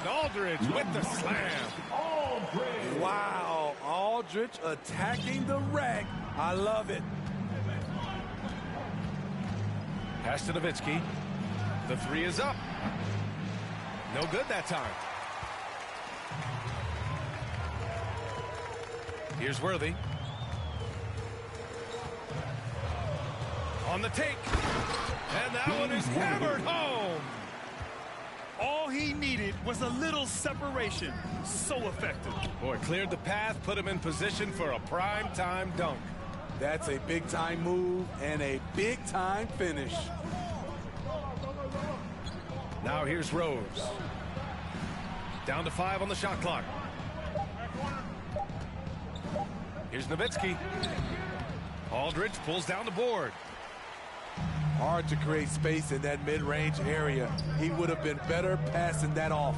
Aldridge with the slam. Wow, Aldridge attacking the rack. I love it. Pass to Nowitzki. The three is up. No good that time. Here's Worthy. On the take. And that one is hammered home. All he needed was a little separation. So effective. Boy, cleared the path, put him in position for a prime-time dunk. That's a big-time move and a big-time finish. Now here's Rose. Down to 5 on the shot clock. Here's Nowitzki. Aldridge pulls down the board. Hard to create space in that mid-range area. He would have been better passing that off.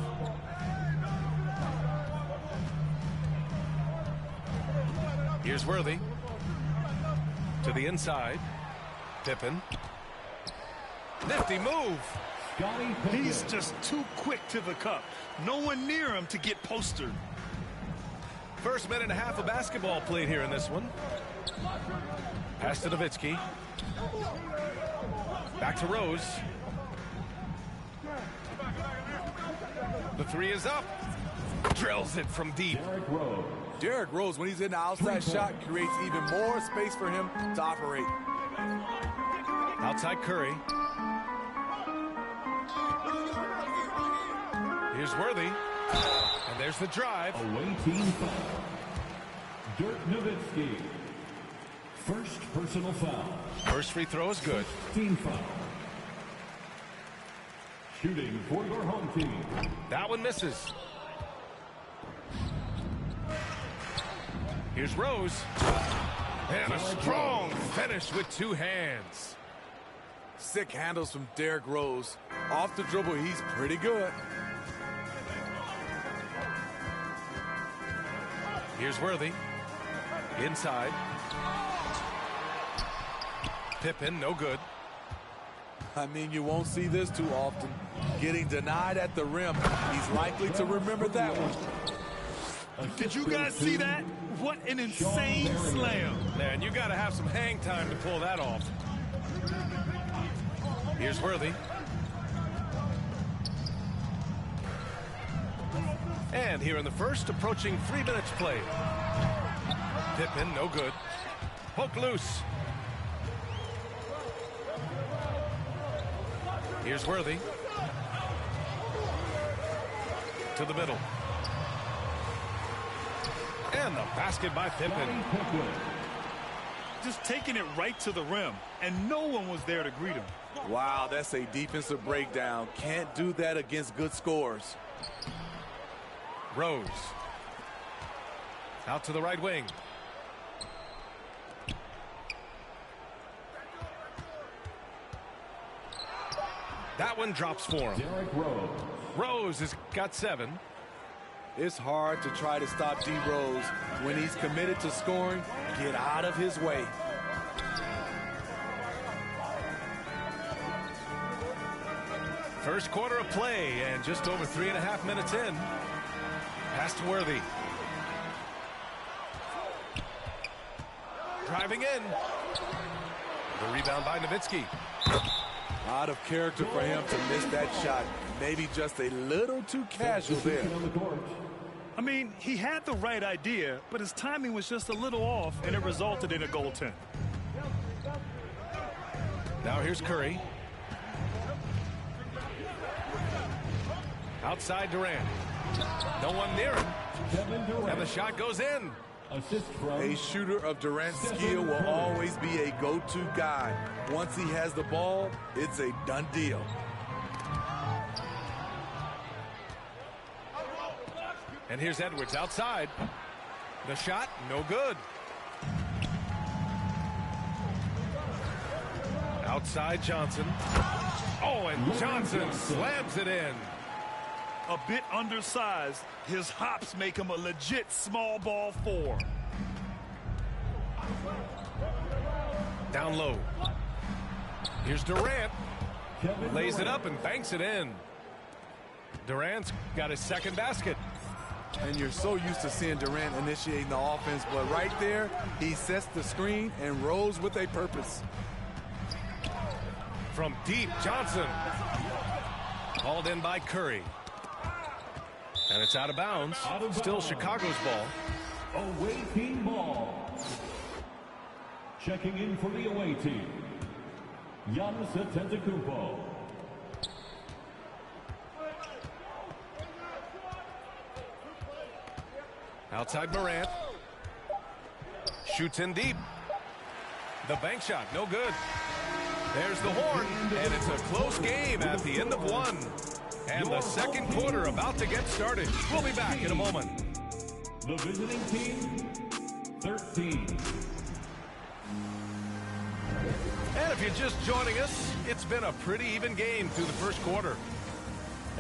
Here's Worthy. To the inside. Pippen. Nifty move. He's just too quick to the cup. No one near him to get postered. First minute and a half of basketball played here in this one. Pass to Nowitzki. Back to Rose. The three is up. Drills it from deep. Derrick Rose, when he's in the outside shot, creates even more space for him to operate. Outside Curry. Here's Worthy. And there's the drive. Away team foul. Dirk Nowitzki. First personal foul. First free throw is good. Team foul. Shooting for your home team. That one misses. Here's Rose. And a strong finish with two hands. Sick handles from Derrick Rose. Off the dribble, he's pretty good. Here's Worthy. Inside. Pippen, no good. I mean, you won't see this too often. Getting denied at the rim. He's likely to remember that one. Did you guys see that? What an insane slam. Man, you got to have some hang time to pull that off. Here's Worthy. And here in the first, approaching 3 minutes played. Pippen, no good. Poke loose. Here's Worthy. To the middle. And the basket by Pippen. Just taking it right to the rim, and no one was there to greet him. Wow, that's a defensive breakdown. Can't do that against good scores. Rose. Out to the right wing. That one drops for him. Derrick Rose. Rose has got 7. It's hard to try to stop D. Rose. When he's committed to scoring, get out of his way. First quarter of play and just over 3.5 minutes in. Pass to Worthy. Driving in. The rebound by Nowitzki. Out of character for him to miss that shot. Maybe just a little too casual there. I mean, he had the right idea, but his timing was just a little off, and it resulted in a goaltend. Now here's Curry. Outside Durant. No one near him. Kevin Durant. And the shot goes in. Assist from A shooter of Durant's skill will always be a go-to guy. Once he has the ball, it's a done deal. And here's Edwards outside. The shot, no good. Outside Johnson. Oh, and Johnson slams it in. A bit undersized, his hops make him a legit small ball 4. Down low. Here's Durant. Kevin Lays it Durant. up and banks it in. Durant's got his second basket. And you're so used to seeing Durant initiating the offense, but right there, he sets the screen and rolls with a purpose. From deep, Johnson. Hauled in by Curry. And it's out of bounds. Still Chicago's ball. Away team ball. Checking in for the away team, Giannis Antetokounmpo. Outside Morant. Shoots in deep. The bank shot, no good. There's the horn, and it's a close game at the end of one. And the second quarter about to get started. We'll be back in a moment. The visiting team, 13. And if you're just joining us, it's been a pretty even game through the first quarter.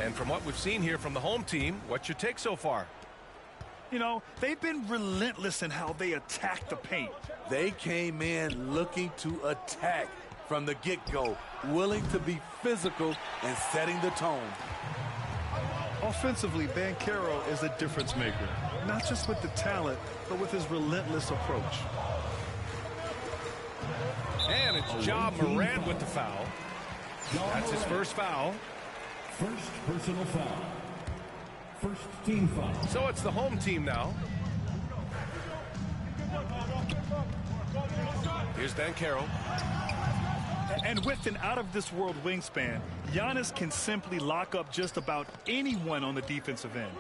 And from what we've seen here from the home team, what's your take so far? You know, they've been relentless in how they attack the paint. They came in looking to attack from the get-go, willing to be physical and setting the tone. Offensively, Banchero is a difference maker, not just with the talent, but with his relentless approach. And it's Ja Morant with the foul. That's his first foul. First personal foul. First team foul. So it's the home team now. Here's Banchero. And with an out-of-this-world wingspan, Giannis can simply lock up just about anyone on the defensive end.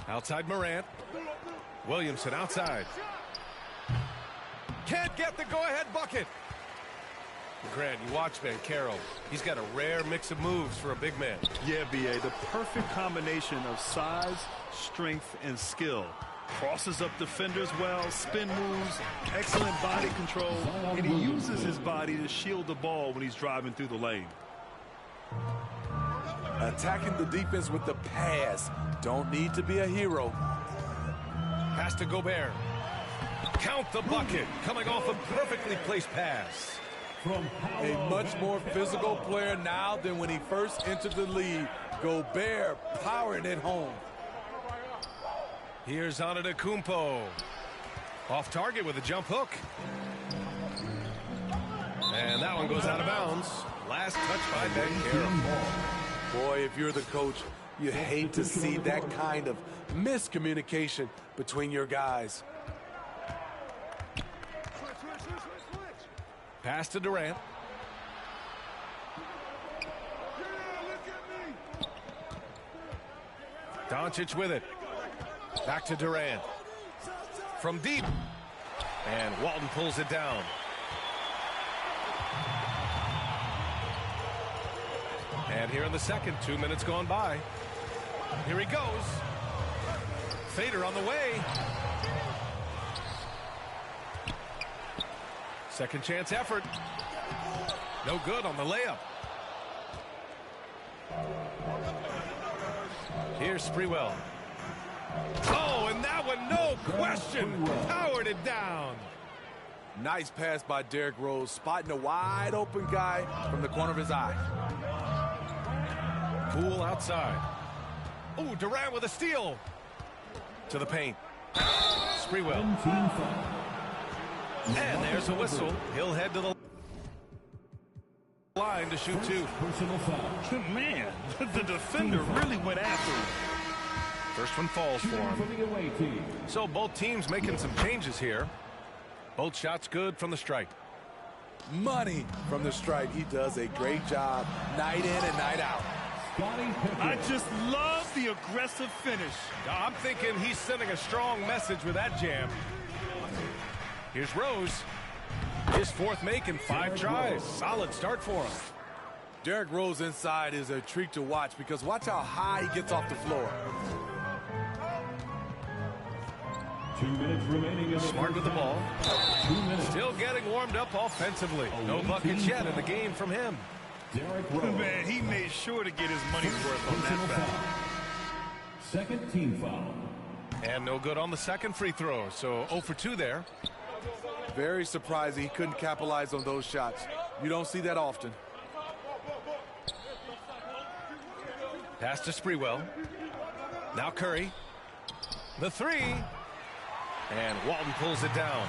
Outside Morant. Williamson outside. Can't get the go-ahead bucket. Grant, you watch Banchero. He's got a rare mix of moves for a big man. Yeah, B.A., the perfect combination of size, strength, and skill. Crosses up defenders well, spin moves, excellent body control, and he uses his body to shield the ball when he's driving through the lane. Attacking the defense with the pass. Don't need to be a hero. Pass to Gobert. Count the bucket. Coming off a perfectly placed pass. From A much more physical player now than when he first entered the league. Gobert powering it home. Here's Antetokounmpo. Off target with a jump hook. And that one goes out of bounds. Last touch by Banchero. Boy, if you're the coach, you hate to see that kind of miscommunication between your guys. Pass to Durant. Doncic with it. Back to Durant. From deep. And Walton pulls it down. And here in the second, 2 minutes gone by. Here he goes. Fader on the way. Second chance effort. No good on the layup. Here's Sprewell. Oh, and that one, no question, powered it down. Nice pass by Derrick Rose, spotting a wide open guy from the corner of his eye. Poole outside. Oh, Durant with a steal. To the paint. Sprewell. team foul. And there's a whistle. He'll head to the line to shoot two. Personal foul. Man, the defender really went after him. First one falls for Shooting him. for the away team. So both teams making some changes here. Both shots good from the strike. Money from the stripe. He does a great job night in and night out. I just love the aggressive finish. I'm thinking he's sending a strong message with that jam. Here's Rose. His fourth make in 5 tries. Solid start for him. Derrick Rose inside is a treat to watch because watch how high he gets off the floor. 2 minutes remaining in the Smart with the ball. 2 minutes. Still getting warmed up offensively. No buckets yet in the game from him. Derrick Rose. Man, he made sure to get his money's worth on Personal that foul. foul. Second team foul. And no good on the second free throw. So 0 for 2 there. Very surprising he couldn't capitalize on those shots. You don't see that often. Pass to Sprewell. Now Curry. The 3. And Walton pulls it down.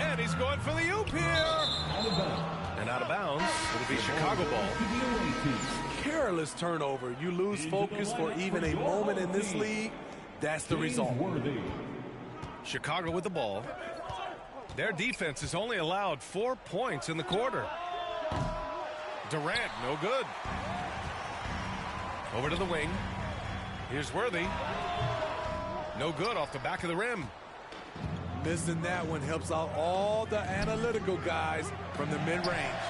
And he's going for the oop here. And out of bounds. It'll be Chicago ball. Careless turnover. You lose focus for even a moment in this league. That's the result. Chicago with the ball. Their defense has only allowed 4 points in the quarter. Durant, no good. Over to the wing. Here's Worthy. No good off the back of the rim. Missing that one helps out all the analytical guys from the mid-range.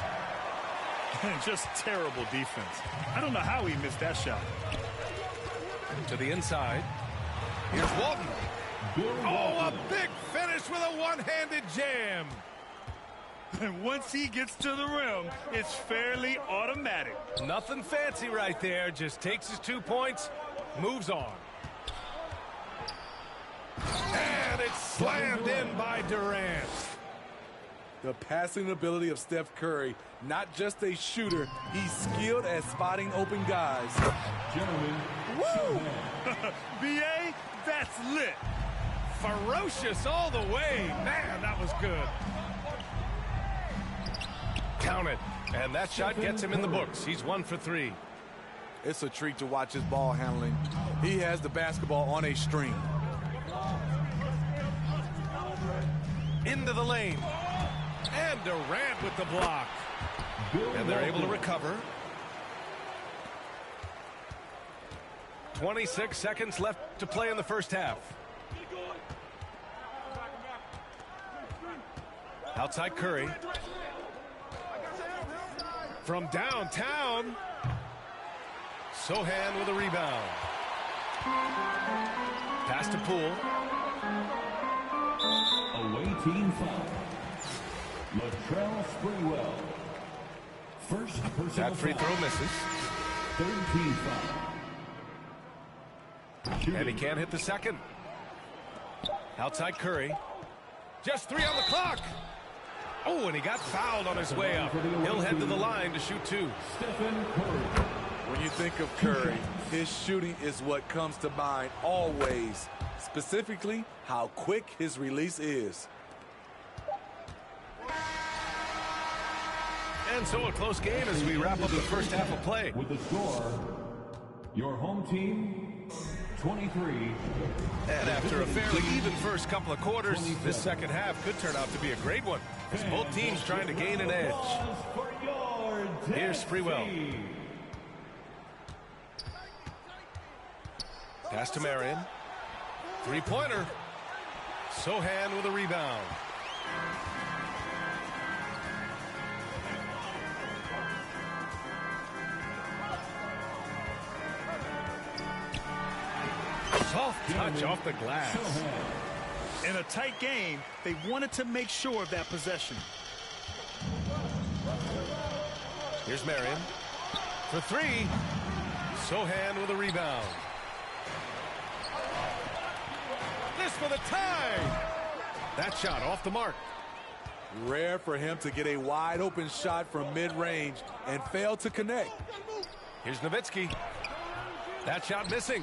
Just terrible defense. I don't know how he missed that shot. To the inside. Here's Walton. Oh, a big finish with a one-handed jam. And once he gets to the rim, it's fairly automatic. Nothing fancy right there. Just takes his 2 points, moves on. And it's slammed in by Durant. The passing ability of Steph Curry, not just a shooter, he's skilled at spotting open guys. Gentlemen, Woo! B.A., that's lit. Ferocious all the way. Man, that was good. Count it. And that shot gets him in the books. He's 1 for 3. It's a treat to watch his ball handling. He has the basketball on a string. Into the lane. And Durant with the block. And they're able to recover. 26 seconds left to play in the first half. Outside Curry. From downtown. Sohan with a rebound. Pass to Poole. away team foul. Latrell Sprewell. First personal That free foul. throw misses. Third team foul. And he can't hit the second. Outside Curry. Just 3 on the clock. Oh, and he got fouled on his way up. He'll head to the line to shoot 2. Stephen Curry. When you think of Curry, his shooting is what comes to mind always. Specifically, how quick his release is. And so a close game as we wrap up the first half of play. With the score, your home team, 23. And after a fairly even first couple of quarters, this second half could turn out to be a great one, as both teams trying to gain an edge. Here's Sprewell. Pass to Marion. Three-pointer. Sohan with a rebound. Soft touch off the glass. In a tight game, they wanted to make sure of that possession. Here's Marion. For 3. Sohan with a rebound. This for the tie. That shot off the mark. Rare for him to get a wide open shot from mid-range and fail to connect. Here's Nowitzki. That shot missing.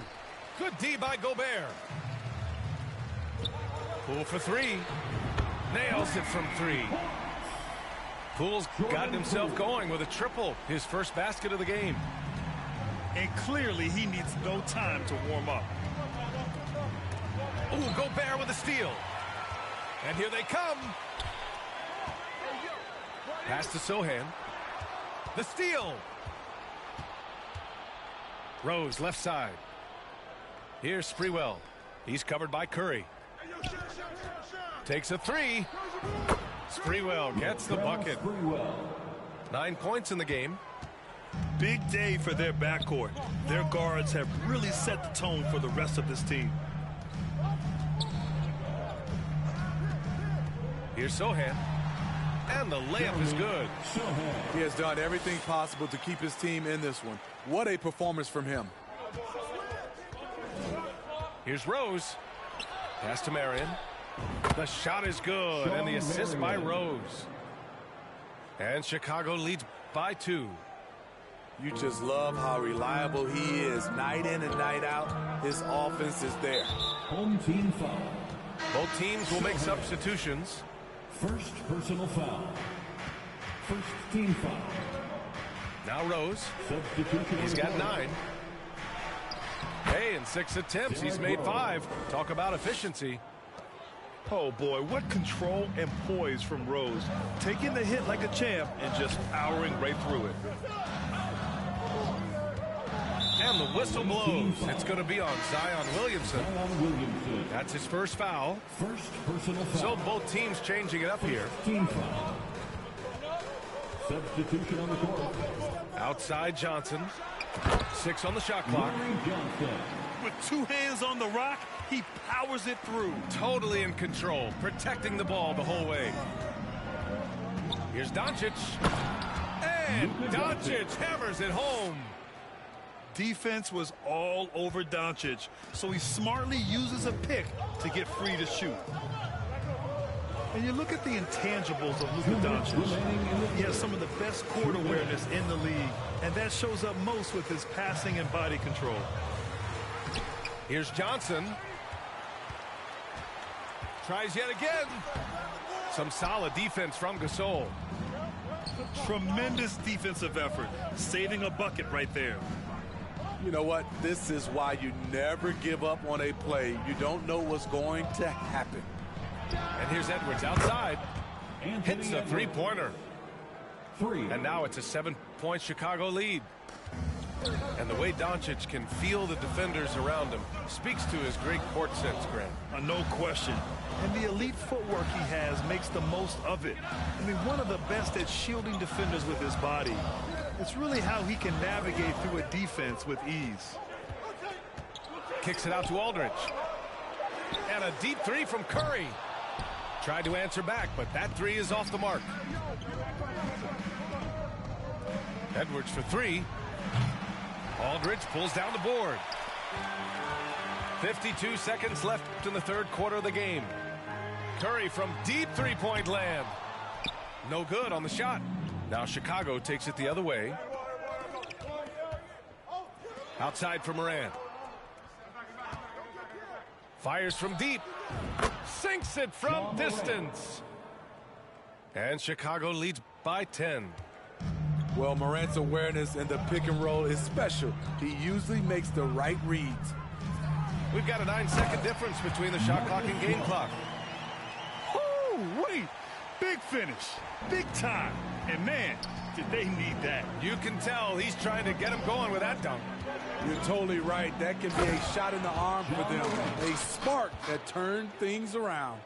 Good D by Gobert. Poole for 3. Nails it from 3. Poole's gotten himself going with a triple. His first basket of the game. And clearly he needs no time to warm up. Ooh, Gobert with a steal. And here they come. Pass to Sohan. The steal. Rose left side. Here's Sprewell. He's covered by Curry. Takes a three. Sprewell gets the bucket. 9 points in the game. Big day for their backcourt. Their guards have really set the tone for the rest of this team. Here's Sohan. And the layup is good. He has done everything possible to keep his team in this one. What a performance from him. Here's Rose. Pass to Marion. The shot is good, and the assist by Rose. And Chicago leads by 2. You just love how reliable he is. Night in and night out, his offense is there. Home team foul. Both teams will make substitutions. First personal foul. First team foul. Now Rose. Substitution. He's got 9. Hey, in 6 attempts, he's made 5. Talk about efficiency. Oh, boy, what control and poise from Rose. Taking the hit like a champ and just powering right through it. And the whistle blows. It's going to be on Zion Williamson. That's his first foul. First personal foul. So both teams changing it up here. Team foul. Substitution on the court. Outside Johnson. 6 on the shot clock. With 2 hands on the rock, he powers it through. Totally in control, protecting the ball the whole way. Here's Doncic. And Doncic hammers it home. Defense was all over Doncic, so he smartly uses a pick to get free to shoot. And you look at the intangibles of Luka Doncic. He has some of the best court awareness in the league, and that shows up most with his passing and body control. Here's Johnson. Tries yet again. Some solid defense from Gasol. Tremendous defensive effort, saving a bucket right there. You know what? This is why you never give up on a play. You don't know what's going to happen. And here's Edwards outside. Hits the three-pointer. And now it's a 7-point Chicago lead. And the way Doncic can feel the defenders around him speaks to his great court sense, Grant. No question. And the elite footwork he has makes the most of it. I mean, one of the best at shielding defenders with his body. It's really how he can navigate through a defense with ease. Kicks it out to Aldridge. And a deep 3 from Curry. Tried to answer back, but that 3 is off the mark. Edwards for 3. Aldridge pulls down the board. 52 seconds left in the third quarter of the game. Curry from deep three-point land. No good on the shot. Now Chicago takes it the other way. Outside for Morant. Fires from deep. Sinks it from distance. And Chicago leads by 10. Well, Morant's awareness in the pick and roll is special. He usually makes the right reads. We've got a 9-second difference between the shot clock and game clock. Oh, wait. Big finish. Big time. And, man, did they need that. You can tell he's trying to get him going with that dunk. You're totally right. That can be a shot in the arm for them. A spark that turned things around.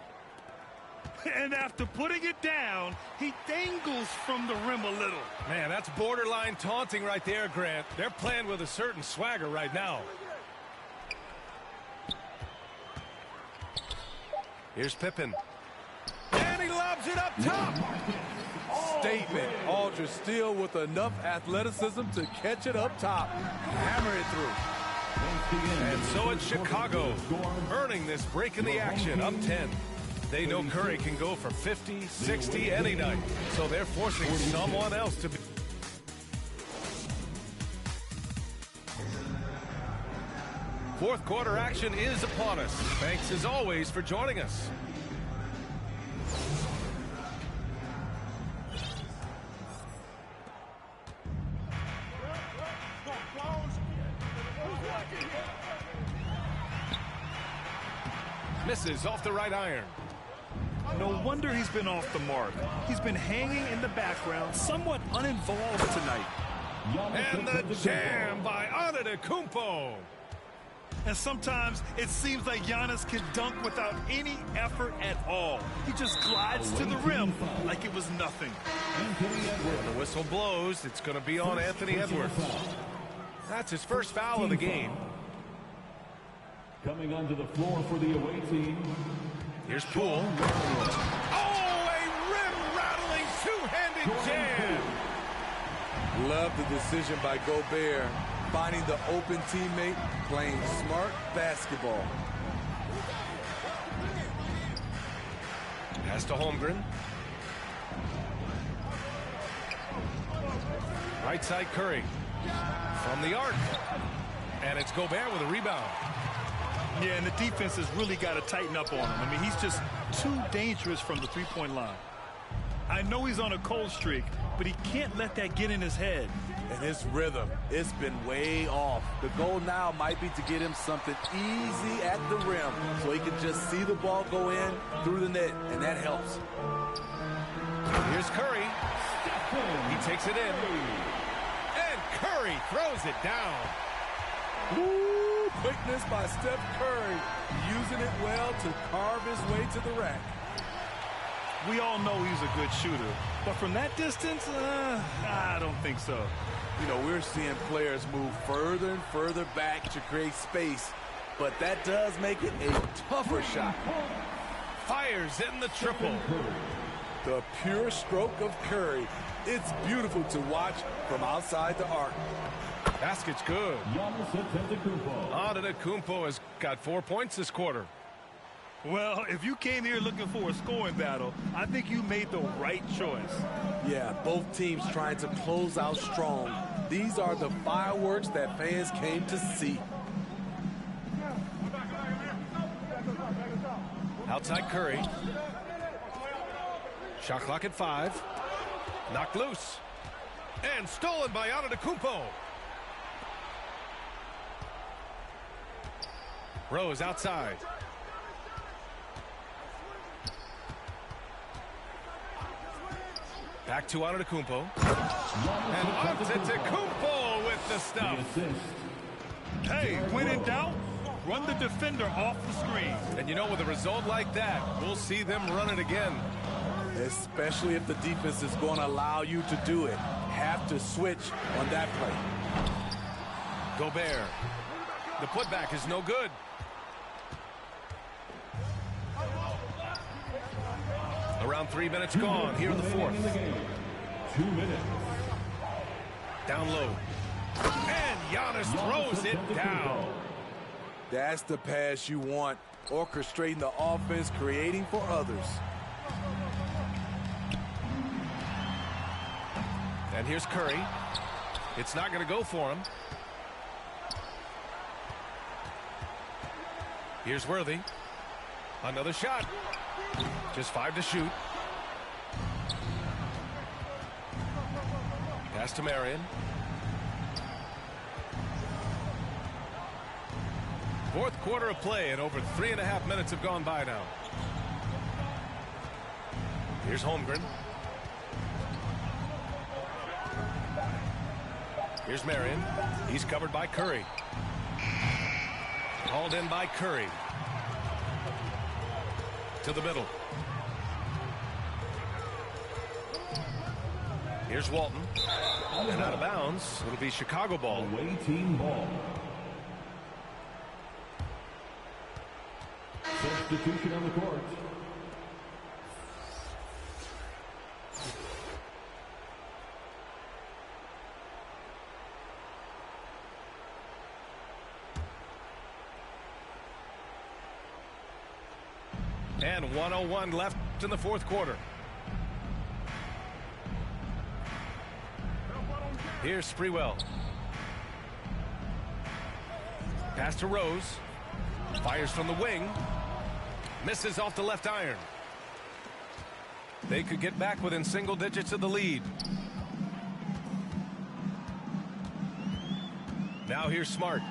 And after putting it down, he dangles from the rim a little. Man, that's borderline taunting right there, Grant. They're playing with a certain swagger right now. Here's Pippen. And he lobs it up top. Statement. Aldridge still with enough athleticism to catch it up top. Hammer it through. And so it's Chicago earning this break in the action, up 10. They know Curry can go for 50, 60 any night, so they're forcing someone else to be. Fourth quarter action is upon us. Thanks as always for joining us. Misses off the right iron. No wonder he's been off the mark. He's been hanging in the background, somewhat uninvolved tonight. And the jam by Antetokounmpo. And sometimes it seems like Giannis can dunk without any effort at all. He just glides to the rim like it was nothing. When the whistle blows, it's going to be on Anthony Edwards. That's his first foul of the game. Coming onto the floor for the away team. Here's Poole. Oh, a rim-rattling two-handed jam. Love the decision by Gobert, finding the open teammate, playing smart basketball. Pass to Holmgren. Right side Curry. From the arc. And it's Gobert with a rebound. Yeah, and the defense has really got to tighten up on him. I mean, he's just too dangerous from the three-point line. I know he's on a cold streak, but he can't let that get in his head. And his rhythm, it's been way off. The goal now might be to get him something easy at the rim so he can just see the ball go in through the net, and that helps. Here's Curry. He takes it in. And Curry throws it down. Woo, quickness by Steph Curry, using it well to carve his way to the rack. We all know he's a good shooter, but from that distance, I don't think so. You know, we're seeing players move further and further back to create space, but that does make it a tougher shot. Fires in the triple. The pure stroke of Curry. It's beautiful to watch from outside the arc. Basket's good. Antetokounmpo has got 4 points this quarter. Well, if you came here looking for a scoring battle, I think you made the right choice. Yeah, both teams trying to close out strong. These are the fireworks that fans came to see. Outside Curry. Shot clock at 5. Knocked loose. And stolen by Antetokounmpo. Rose outside. Back to Antetokounmpo. And Antetokounmpo with the stuff. Hey, when in doubt, run the defender off the screen. And you know, with a result like that, we'll see them run it again. Especially if the defense is going to allow you to do it. Have to switch on that play. Gobert. The putback is no good. Around 3 minutes gone here in the fourth. 2 minutes. Down low. And Giannis throws it down. That's the pass you want. Orchestrating the offense, creating for others. And here's Curry. It's not going to go for him. Here's Worthy. Another shot. Just 5 to shoot. Pass to Marion. Fourth quarter of play, and over 3.5 minutes have gone by now. Here's Holmgren. Here's Marion. He's covered by Curry. Called in by Curry. To the middle. Here's Walton. And out of bounds. It'll be Chicago ball. Away team ball. Substitution on the court. And 1:01 left in the fourth quarter. Here's Sprewell. Pass to Rose. Fires from the wing. Misses off the left iron. They could get back within single digits of the lead. Now here's Smart.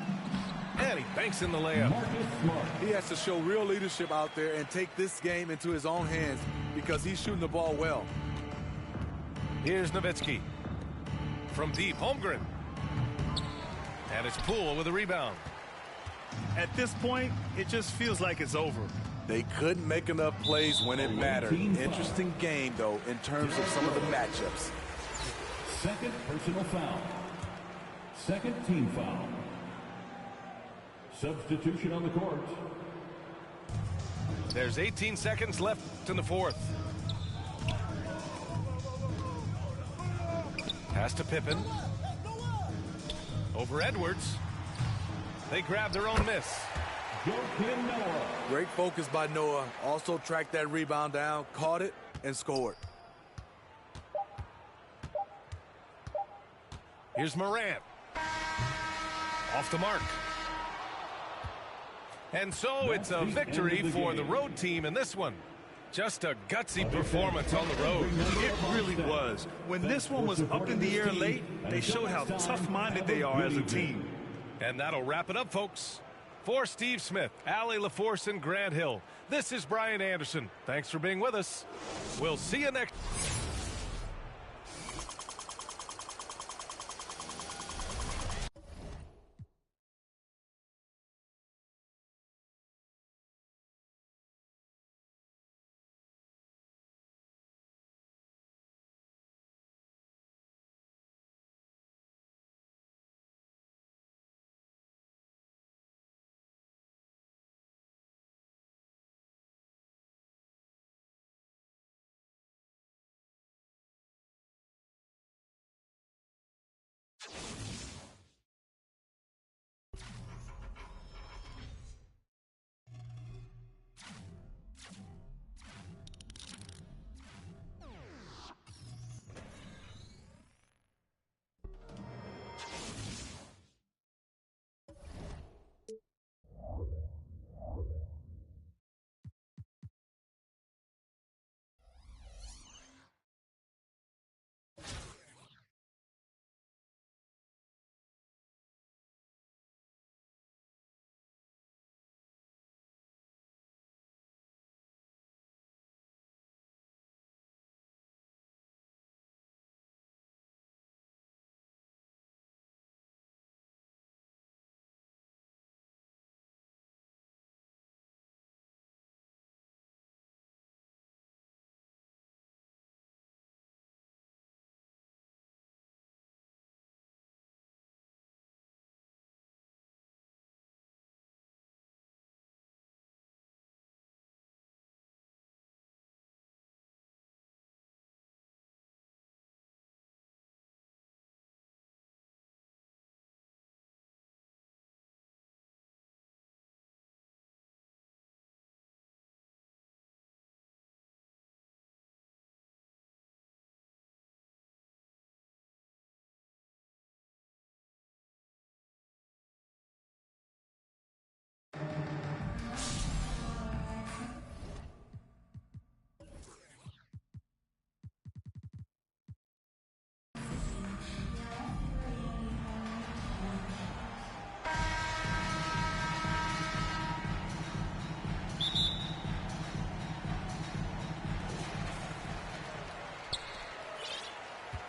And he banks in the layup. He has to show real leadership out there and take this game into his own hands. because he's shooting the ball well. Here's Nowitzki. From deep, Holmgren. And it's Poole with a rebound. At this point, it just feels like it's over. They couldn't make enough plays when it mattered. Interesting game, though, in terms of some of the matchups. Second personal foul. Second team foul. Substitution on the court. There's 18 seconds left in the fourth. Pass to Pippen. Over Edwards. They grab their own miss. Joakim Noah. Great focus by Noah. Also tracked that rebound down, caught it, and scored. Here's Morant. Off the mark. And so it's a victory for the road team in this one. Just a gutsy performance on the road. It really was. When this one was up in the air late, they showed how tough-minded they are as a team. And that'll wrap it up, folks. For Steve Smith, Allie LaForce, and Grant Hill, this is Brian Anderson. Thanks for being with us. We'll see you next.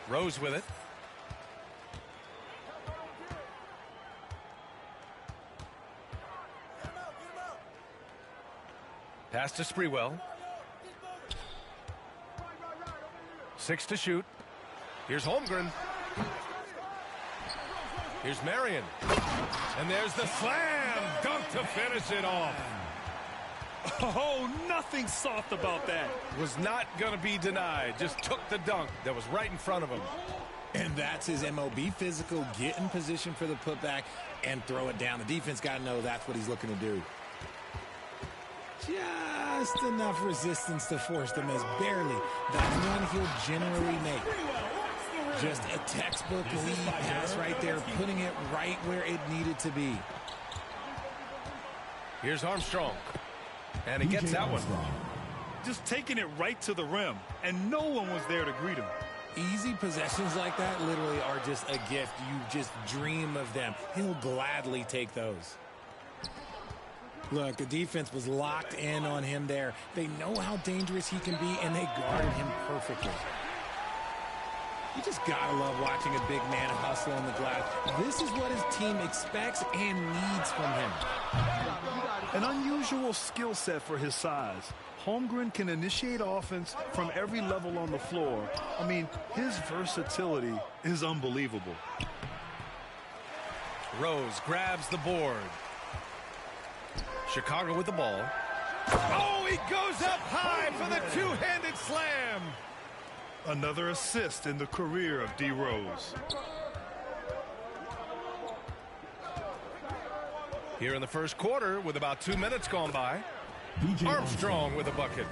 Rose with it. Pass to Sprewell. 6 to shoot. Here's Holmgren. Here's Marion. And there's the slam dunk to finish it off. Oh, nothing soft about that. Was not going to be denied. Just took the dunk that was right in front of him. And that's his MO. Be physical, get in position for the putback, and throw it down. The defense got to know that's what he's looking to do. Just enough resistance to force the miss. Barely. That's one he'll generally make. Just a textbook lead pass right there, putting it right where it needed to be. Here's Armstrong. And he gets that one. Just taking it right to the rim, and no one was there to greet him. Easy possessions like that literally are just a gift. You just dream of them. He'll gladly take those. Look, the defense was locked in on him there. They know how dangerous he can be, and they guarded him perfectly. You just gotta love watching a big man hustle on the glass. This is what his team expects and needs from him. An unusual skill set for his size. Holmgren can initiate offense from every level on the floor. I mean, his versatility is unbelievable. Rose grabs the board. Chicago with the ball. Oh, he goes up high for the two-handed slam. Another assist in the career of D. Rose. Here in the first quarter, with about 2 minutes gone by, Armstrong with a bucket.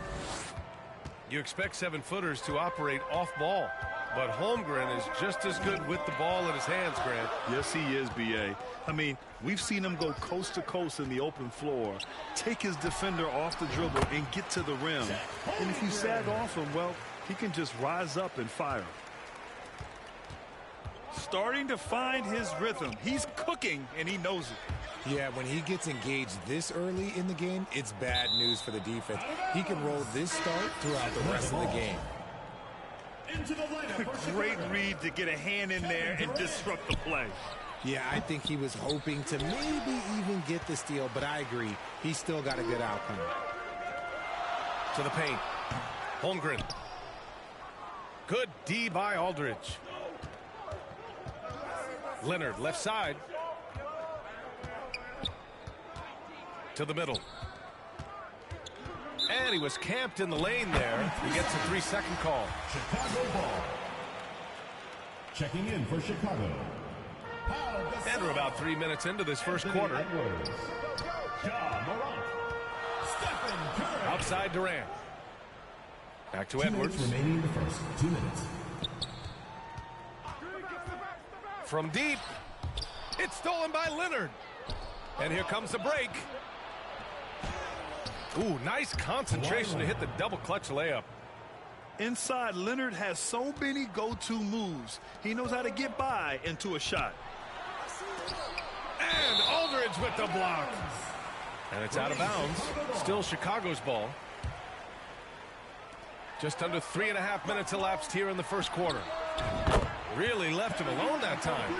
You expect 7-footers to operate off ball, but Holmgren is just as good with the ball in his hands, Grant. Yes, he is, B.A. I mean, we've seen him go coast to coast in the open floor, take his defender off the dribble and get to the rim. And if you sag off him, well, he can just rise up and fire. Starting to find his rhythm. He's cooking, and he knows it. Yeah, when he gets engaged this early in the game, it's bad news for the defense. He can roll this start throughout the rest of the game. Great read to get a hand in there and disrupt the play. Yeah, I think he was hoping to maybe even get the steal, but I agree. He still got a good outcome. To the paint. Holmgren. Good D by Aldridge. Leonard, left side. To the middle. And he was camped in the lane there. He gets a 3-second call. Chicago ball. Checking in for Chicago. And we're about 3 minutes into this first quarter. Outside Durant. Back to Edwards. Remaining in the first 2 minutes. From deep. It's stolen by Leonard. And here comes the break. Ooh, nice concentration to hit the double clutch layup. Inside, Leonard has so many go-to moves. He knows how to get by into a shot. And Aldridge with the block. And it's out of bounds. Still Chicago's ball. Just under 3.5 minutes elapsed here in the first quarter. Really left him alone that time.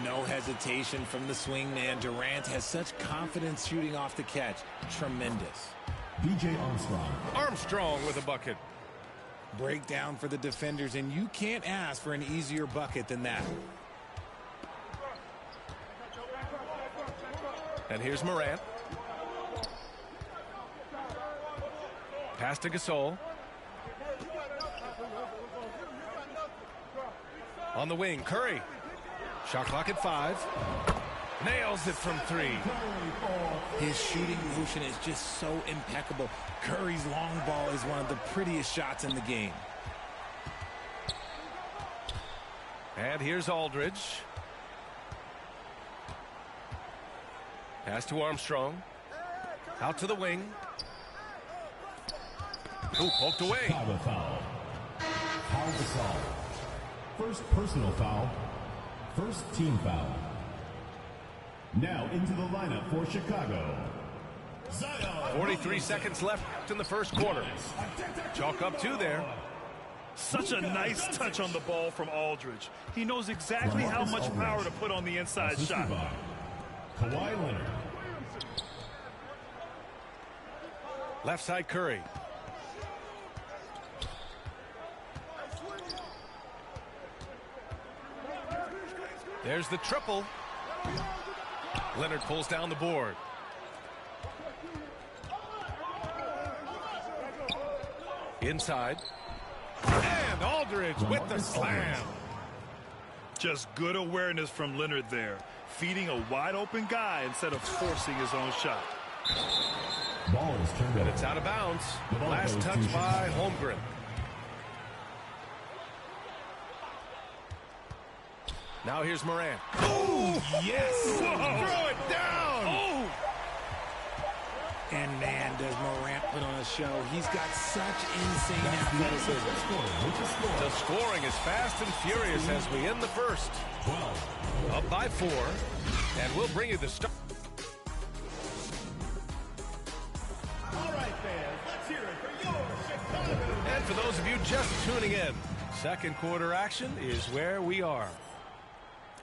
No hesitation from the swing man. Durant has such confidence shooting off the catch. Tremendous. B.J. Armstrong. Armstrong with a bucket. Breakdown for the defenders, and you can't ask for an easier bucket than that. And here's Morant. Pass to Gasol. On the wing, Curry. Shot clock at 5. Nails it from 3. His shooting motion is just so impeccable. Curry's long ball is one of the prettiest shots in the game. And here's Aldridge. Pass to Armstrong. Out to the wing. Ooh, poked away. Chicago foul. Foul Gasol. First personal foul. First team foul. Now into the lineup for Chicago. 43 seconds left in the first quarter. Chalk up 2 there. Such a nice touch on the ball from Aldridge. He knows exactly how much power to put on the inside shot. Kawhi Leonard. Left side Curry. There's the triple. Leonard pulls down the board. Inside. And Aldridge with the slam. Just good awareness from Leonard there. Feeding a wide open guy instead of forcing his own shot. Ball is turned And over. it's out of bounds. Last touch by Holmgren. Now here's Morant. Oh, yes. Whoa. Throw it down. Oh! And man, does Morant put on a show. He's got such insane athleticism. The scoring is fast and furious as we end the first. Up by 4. And we'll bring you the start. joining in. Second quarter action is where we are.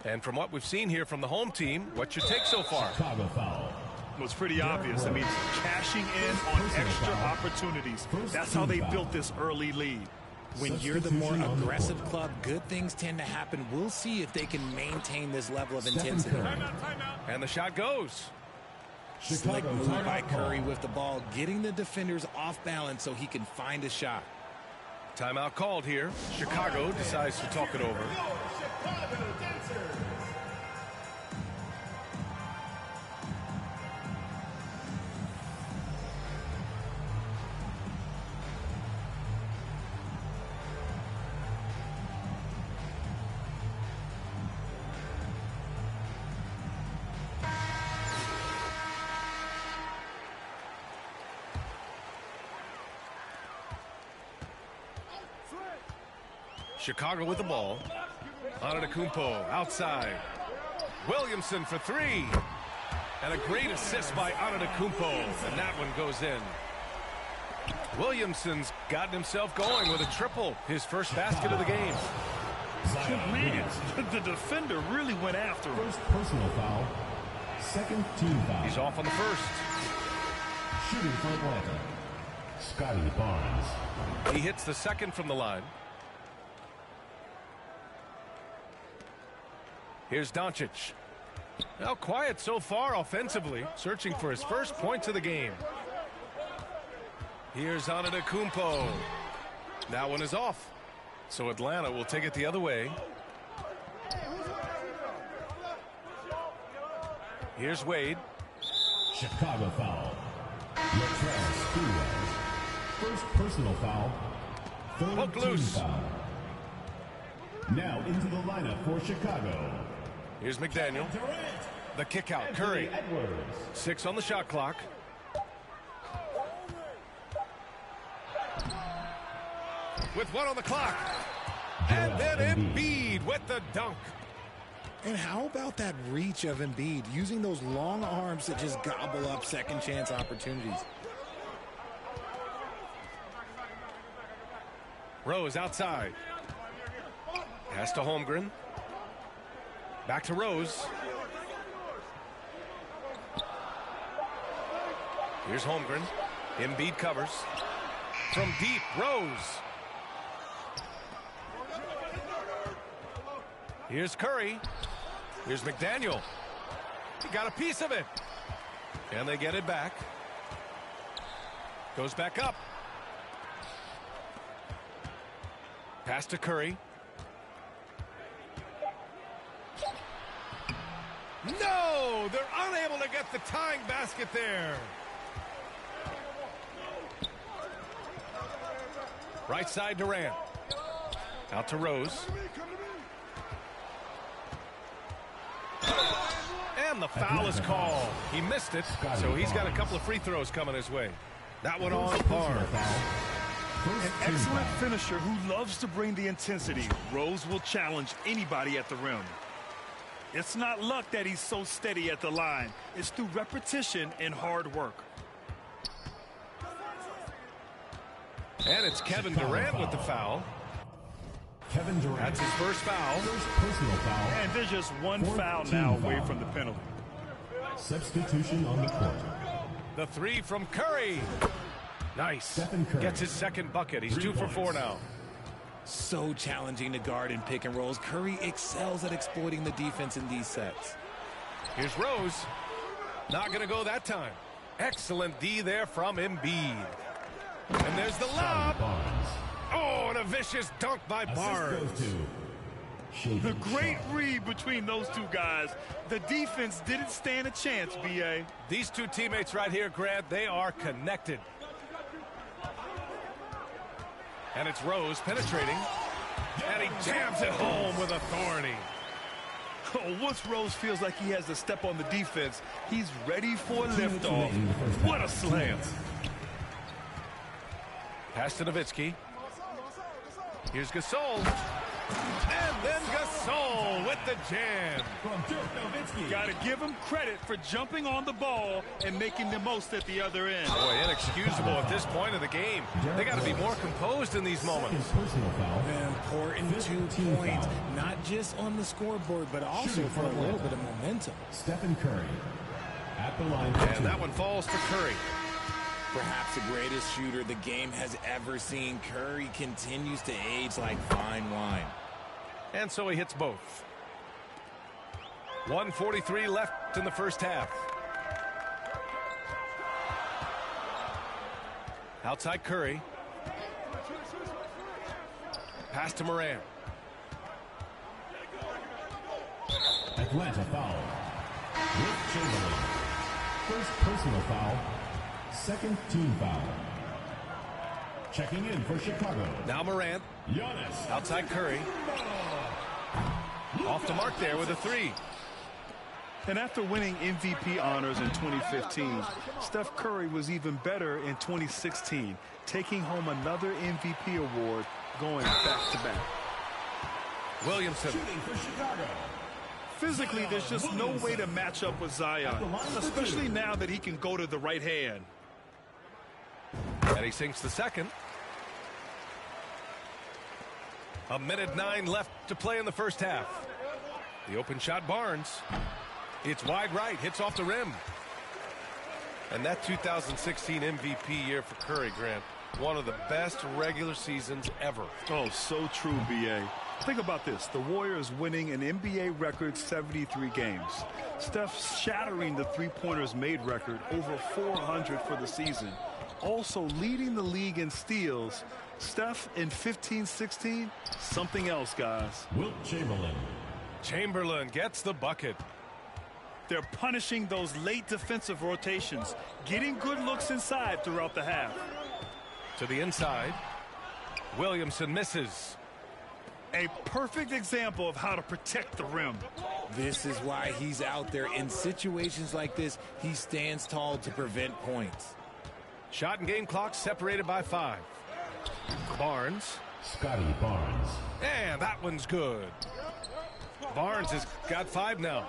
And from what we've seen here from the home team, what's your take so far? Chicago foul. Well, it's pretty obvious. I mean, cashing in on extra opportunities. That's how they built this early lead. When you're the more aggressive club, good things tend to happen. We'll see if they can maintain this level of intensity. And the shot goes. Slick move by Curry with the ball, getting the defenders off balance so he can find a shot. Timeout called here. Chicago decides to talk it over. Chicago with the ball. Antetokounmpo outside. Williamson for three. And a great assist by Antetokounmpo. And that one goes in. Williamson's gotten himself going with a triple. His first basket of the game. Man, the defender really went after him. First personal foul. Second team foul. He's off on the first. Shooting for Atlanta, Scotty Barnes. He hits the second from the line. Here's Doncic. Now quiet so far offensively, searching for his first points of the game. Here's Antetokounmpo. That one is off. So Atlanta will take it the other way. Here's Wade. Chicago foul. Latrell Sprewell. First personal foul. Third Hook team loose. foul. Now into the lineup for Chicago. Here's McDaniel. The kick out. Curry. Edwards. 6 on the shot clock. With 1 on the clock. And then Embiid with the dunk. And how about that reach of Embiid, using those long arms that just gobble up second chance opportunities? Rose outside. Pass to Holmgren. Back to Rose. Here's Holmgren. Embiid covers. From deep, Rose. Here's Curry. Here's McDaniel. He got a piece of it. And they get it back. Goes back up. Pass to Curry. No! They're unable to get the tying basket there. Right side Durant. Out to Rose. And the foul is called. He missed it, so he's got a couple of free throws coming his way. That one on Barnes. An excellent finisher who loves to bring the intensity. Rose will challenge anybody at the rim. It's not luck that he's so steady at the line. It's through repetition and hard work. And it's Kevin Durant with the foul. Kevin Durant. That's his first foul. First personal foul. And there's just one foul now away from the penalty. Substitution on the court. The three from Curry. Nice. Stephen Curry. Gets his second bucket. He's 2 for 4 now. So challenging to guard in pick and rolls. Curry excels at exploiting the defense in these sets. Here's Rose. Not going to go that time. Excellent D there from Embiid. And there's the lob. Oh, and a vicious dunk by Barnes. The great read between those two guys. The defense didn't stand a chance, B.A. These two teammates right here, Grant, they are connected. And it's Rose penetrating. And he jams it home with authority. Oh, once Rose feels like he has to step on the defense, he's ready for liftoff. What a slam. Pass to Nowitzki. Here's Gasol. And then Gasol with the jam. From Dirk Nowitzki. Got to give him credit for jumping on the ball and making the most at the other end. Boy, inexcusable at this point of the game. They got to be more composed in these moments. Second personal foul. Important 2 points, not just on the scoreboard, but also for a little bit of momentum. Stephen Curry at the line for And 2. that one falls to Curry. Perhaps the greatest shooter the game has ever seen. Curry continues to age like fine wine. And so he hits both. 1:43 left in the first half. Outside Curry. Pass to Morant. Atlanta foul. Wilt Chamberlain. First personal foul. Second team foul. Checking in for Chicago. Now Morant. Giannis. Outside Curry. Off the mark there with a 3. And after winning MVP honors in 2015, Steph Curry was even better in 2016, taking home another MVP award, going back-to-back. Williamson. Shooting for Chicago. Physically, there's just no way to match up with Zion, especially now that he can go to the right hand. And he sinks the second. 1:09 left to play in the first half. The open shot, Barnes. It's wide right, hits off the rim. And that 2016 MVP year for Curry, Grant, one of the best regular seasons ever. Oh, so true, B.A. Think about this. The Warriors winning an NBA record 73 games. Steph shattering the three-pointers made record, over 400 for the season. Also leading the league in steals. Steph in 15-16, something else, guys. Wilt Chamberlain. Chamberlain gets the bucket. They're punishing those late defensive rotations, getting good looks inside throughout the half. To the inside. Williamson misses. A perfect example of how to protect the rim. This is why he's out there. In situations like this, he stands tall to prevent points. Shot and game clock separated by 5. Barnes. Scotty Barnes. And that one's good. Barnes has got 5 now.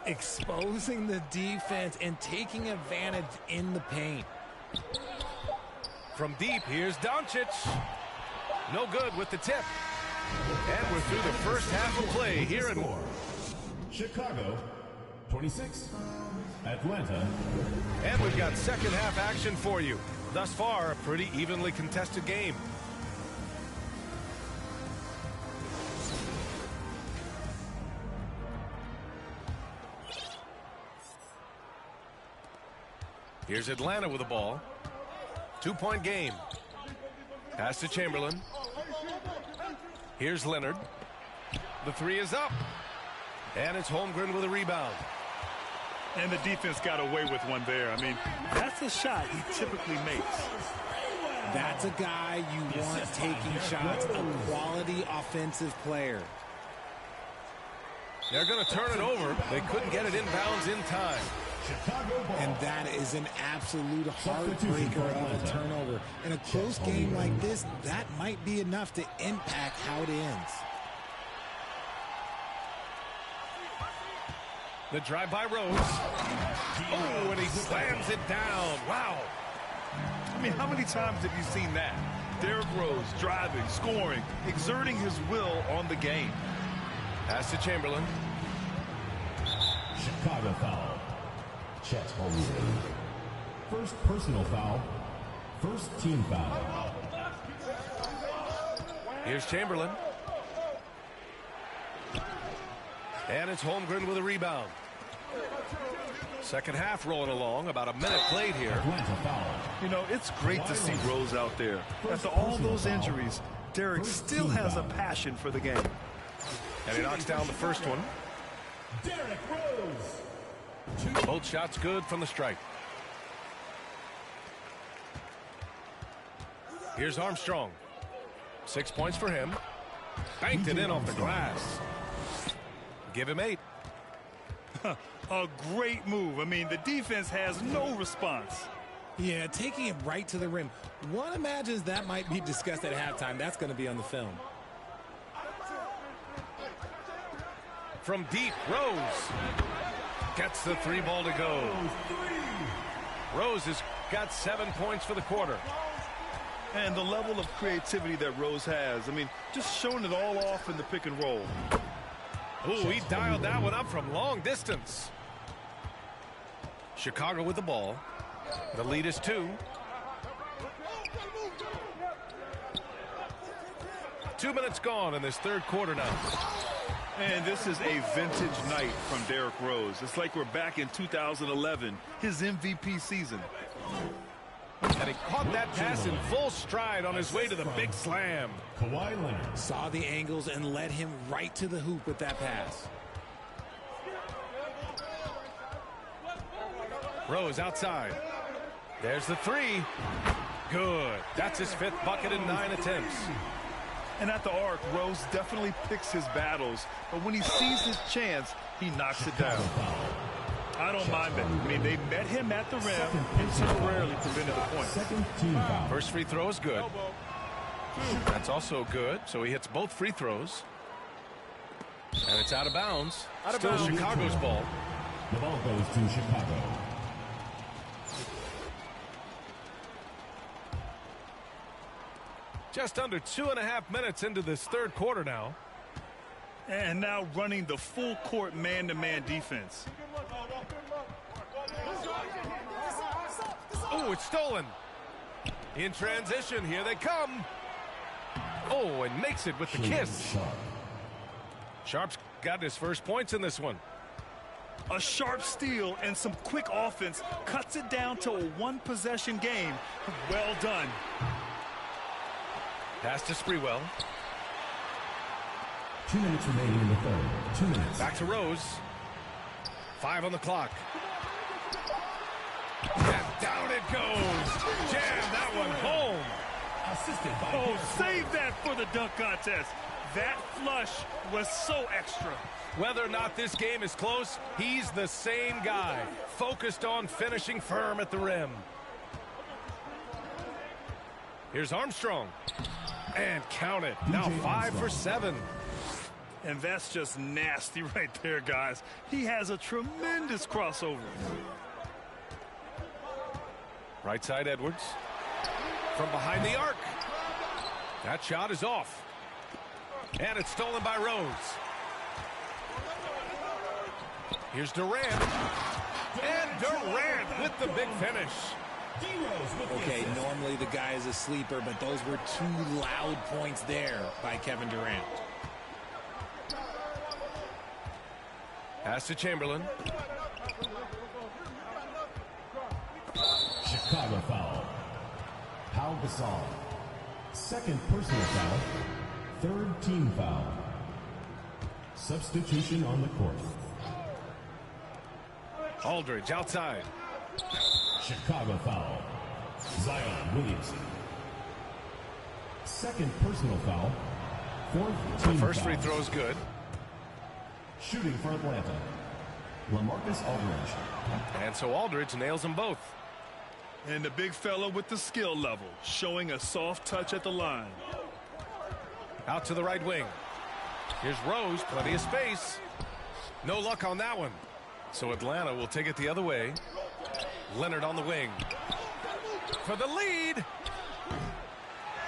Exposing the defense and taking advantage in the paint. From deep, here's Doncic. No good with the tip. And we're through the first half of play here in Chicago 26. Atlanta. And we've got second half action for you. Thus far, a pretty evenly contested game. Here's Atlanta with the ball. 2-point game. Pass to Chamberlain. Here's Leonard. The 3 is up. And it's Holmgren with a rebound. And the defense got away with one there. I mean, that's a shot he typically makes. That's a guy you want taking shots, a quality offensive player. They're going to turn it over. They couldn't get it inbounds in time. And that is an absolute heartbreaker of a turnover. In a close game like this, that might be enough to impact how it ends. The drive by Rose. Oh, and he slams it down. Wow. I mean, how many times have you seen that? Derrick Rose driving, scoring, exerting his will on the game. Pass to Chamberlain. Chicago foul. Chet Holmgren. First personal foul. First team foul. Here's Chamberlain. And it's Holmgren with a rebound. Second half rolling along. About a minute played here. Atlanta foul. You know, it's great to see Rose out there. After all those injuries, Derrick still has a passion for the game. And he knocks down the first one. Derrick Rose. Both shots good from the stripe. Here's Armstrong. 6 points for him. Banked it in off the glass. Give him 8. A great move. I mean, the defense has no response. Yeah, taking it right to the rim. One imagines that might be discussed at halftime. That's going to be on the film. from deep. Rose gets the 3 ball to go. Rose has got 7 points for the quarter. And the level of creativity that Rose has, I mean, just showing it all off in the pick and roll. Ooh, he dialed that one up from long distance. Chicago with the ball. The lead is 2. 2 minutes gone in this third quarter now. And this is a vintage night from Derrick Rose. It's like we're back in 2011, his MVP season. And he caught that pass in full stride on his way to the big slam. Kawhi Leonard. Saw the angles and led him right to the hoop with that pass. Rose outside. There's the 3. Good. That's his 5th bucket in 9 attempts. And at the arc, Rose definitely picks his battles, but when he sees his chance, he knocks it down. I don't mind that. I mean, they met him at the rim and temporarily prevented the point. Second team foul. First free throw is good. That's also good, so he hits both free throws. And it's out of bounds. Still Chicago's ball. The ball goes to Chicago. Just under 2.5 minutes into this third quarter now. And now running the full court man-to-man defense. Oh, it's stolen. In transition, here they come. Oh, and makes it with the kiss. Sharp's got his first points in this one. A sharp steal and some quick offense cuts it down to a 1-possession game. Well done. Pass to Sprewell. 2 minutes remaining in the third. 2 minutes. Back to Rose. 5 on the clock. And down it goes. Jam that one home. Assisted by Oh, save that for the dunk contest. That flush was so extra. Whether or not this game is close, he's the same guy. Focused on finishing firm at the rim. Here's Armstrong. And count it. Now 5 for 7. And that's just nasty right there, guys. He has a tremendous crossover. Right side Edwards. From behind the arc. That shot is off. And it's stolen by Rose. Here's Durant. And Durant with the big finish. Okay, normally the guy is a sleeper, but those were 2 loud points there by Kevin Durant. Pass to Chamberlain. Chicago foul. Pau Gasol. Second personal foul. Third team foul. Substitution on the court. Aldridge outside. Chicago foul. Zion Williamson. Second personal foul. Fourth team First foul. free throw is good. Shooting for Atlanta. LaMarcus Aldridge. And so Aldridge nails them both. And the big fella with the skill level, showing a soft touch at the line. Out to the right wing. Here's Rose, plenty of space. No luck on that one. So Atlanta will take it the other way. Leonard on the wing. For the lead.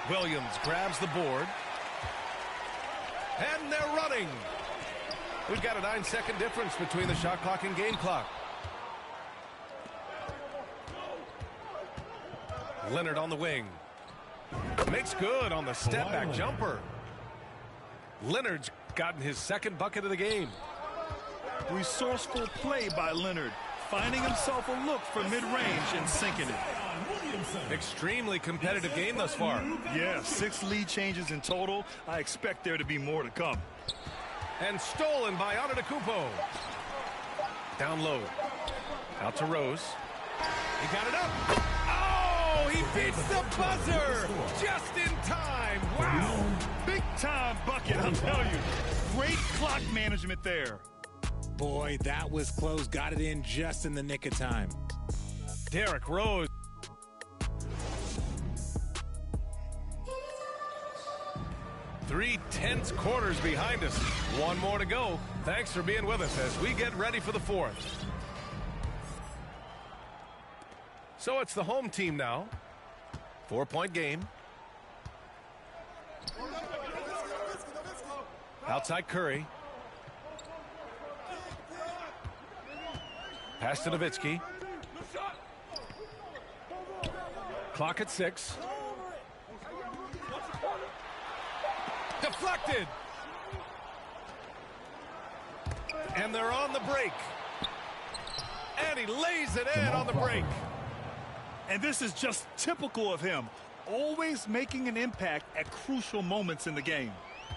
Williams grabs the board. And they're running. We've got a 9-second difference between the shot clock and game clock. Leonard on the wing. Makes good on the step-back jumper. Leonard's gotten his second bucket of the game. Resourceful play by Leonard, finding himself a look from mid-range and sinking it. Extremely competitive game thus far. Yeah, 6 lead changes in total. I expect there to be more to come. And stolen by Antetokounmpo. Down low. Out to Rose. He got it up. Oh, he beats the buzzer just in time. Wow. Big time bucket, I'll tell you. Great clock management there. Boy, that was close. Got it in just in the nick of time. Derrick Rose. 3 tense quarters behind us. One more to go. Thanks for being with us as we get ready for the fourth. So it's the home team now. 4-point game. Outside Curry. Pass to Nowitzki. Clock at 6. Deflected. And they're on the break. And he lays it in on the break. And this is just typical of him. Always making an impact at crucial moments in the game.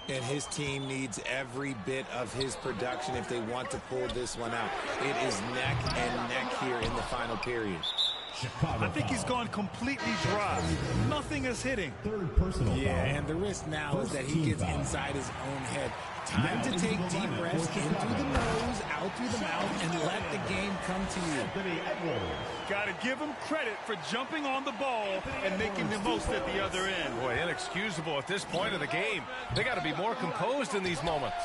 And his team needs every bit of his production if they want to pull this one out. It is neck and neck here in the final period. I think he's gone completely dry. Nothing is hitting. Third personal Yeah, foul. and the risk now is First that he team gets foul. inside his own head. Time to take deep breaths in through the nose, out through the mouth, and let the game come to you. Anthony Edwards. Got to give him credit for jumping on the ball and making the most at the other end. Boy, inexcusable at this point of the game. They got to be more composed in these moments.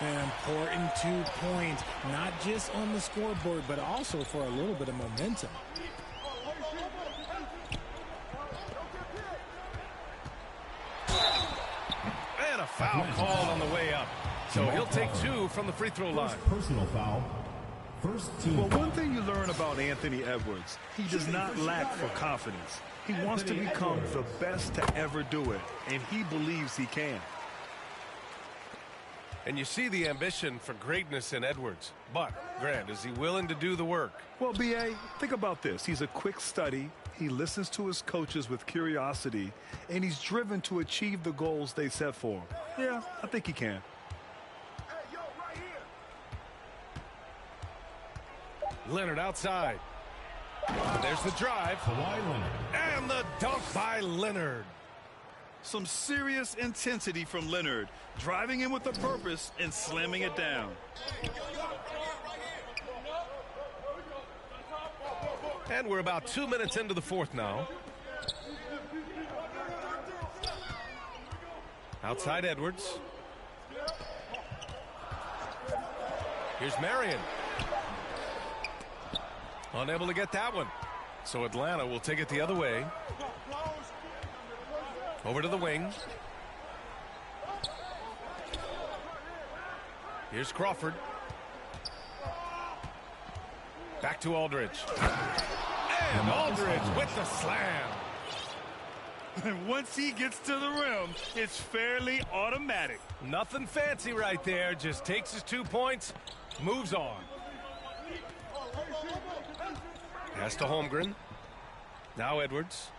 An important 2 points, not just on the scoreboard, but also for a little bit of momentum. And a foul called on the way up. So he'll take 2 from the free throw line. First personal foul. First team Well, foul. one thing you learn about Anthony Edwards, he does not lack for confidence. He wants to become the best to ever do it, and he believes he can. And you see the ambition for greatness in Edwards. But, Grant, is he willing to do the work? Well, B.A., think about this. He's a quick study. He listens to his coaches with curiosity, and he's driven to achieve the goals they set for him. Yeah, I think he can. Leonard outside. And there's the drive. Kawhi Leonard. And the dunk by Leonard. Some serious intensity from Leonard, driving in with a purpose and slamming it down. And we're about 2 minutes into the fourth now. Outside Edwards. Here's Marion. Unable to get that one. So Atlanta will take it the other way. Over to the wing. Here's Crawford. Back to Aldridge. And Aldridge with the slam. And once he gets to the rim, it's fairly automatic. Nothing fancy right there. Just takes his 2 points, moves on. Pass to Holmgren. Now Edwards.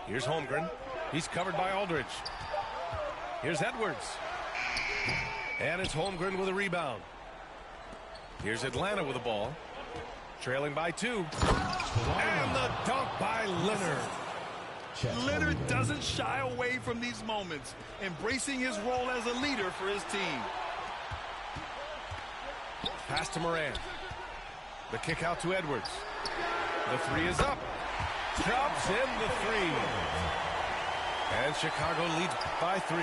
Here's Holmgren. He's covered by Aldridge. Here's Edwards. And it's Holmgren with a rebound. Here's Atlanta with the ball. Trailing by 2. And the dunk by Leonard. Leonard doesn't shy away from these moments, embracing his role as a leader for his team. Pass to Morant. The kick out to Edwards. The 3 is up. Drops in the 3. And Chicago leads by 3.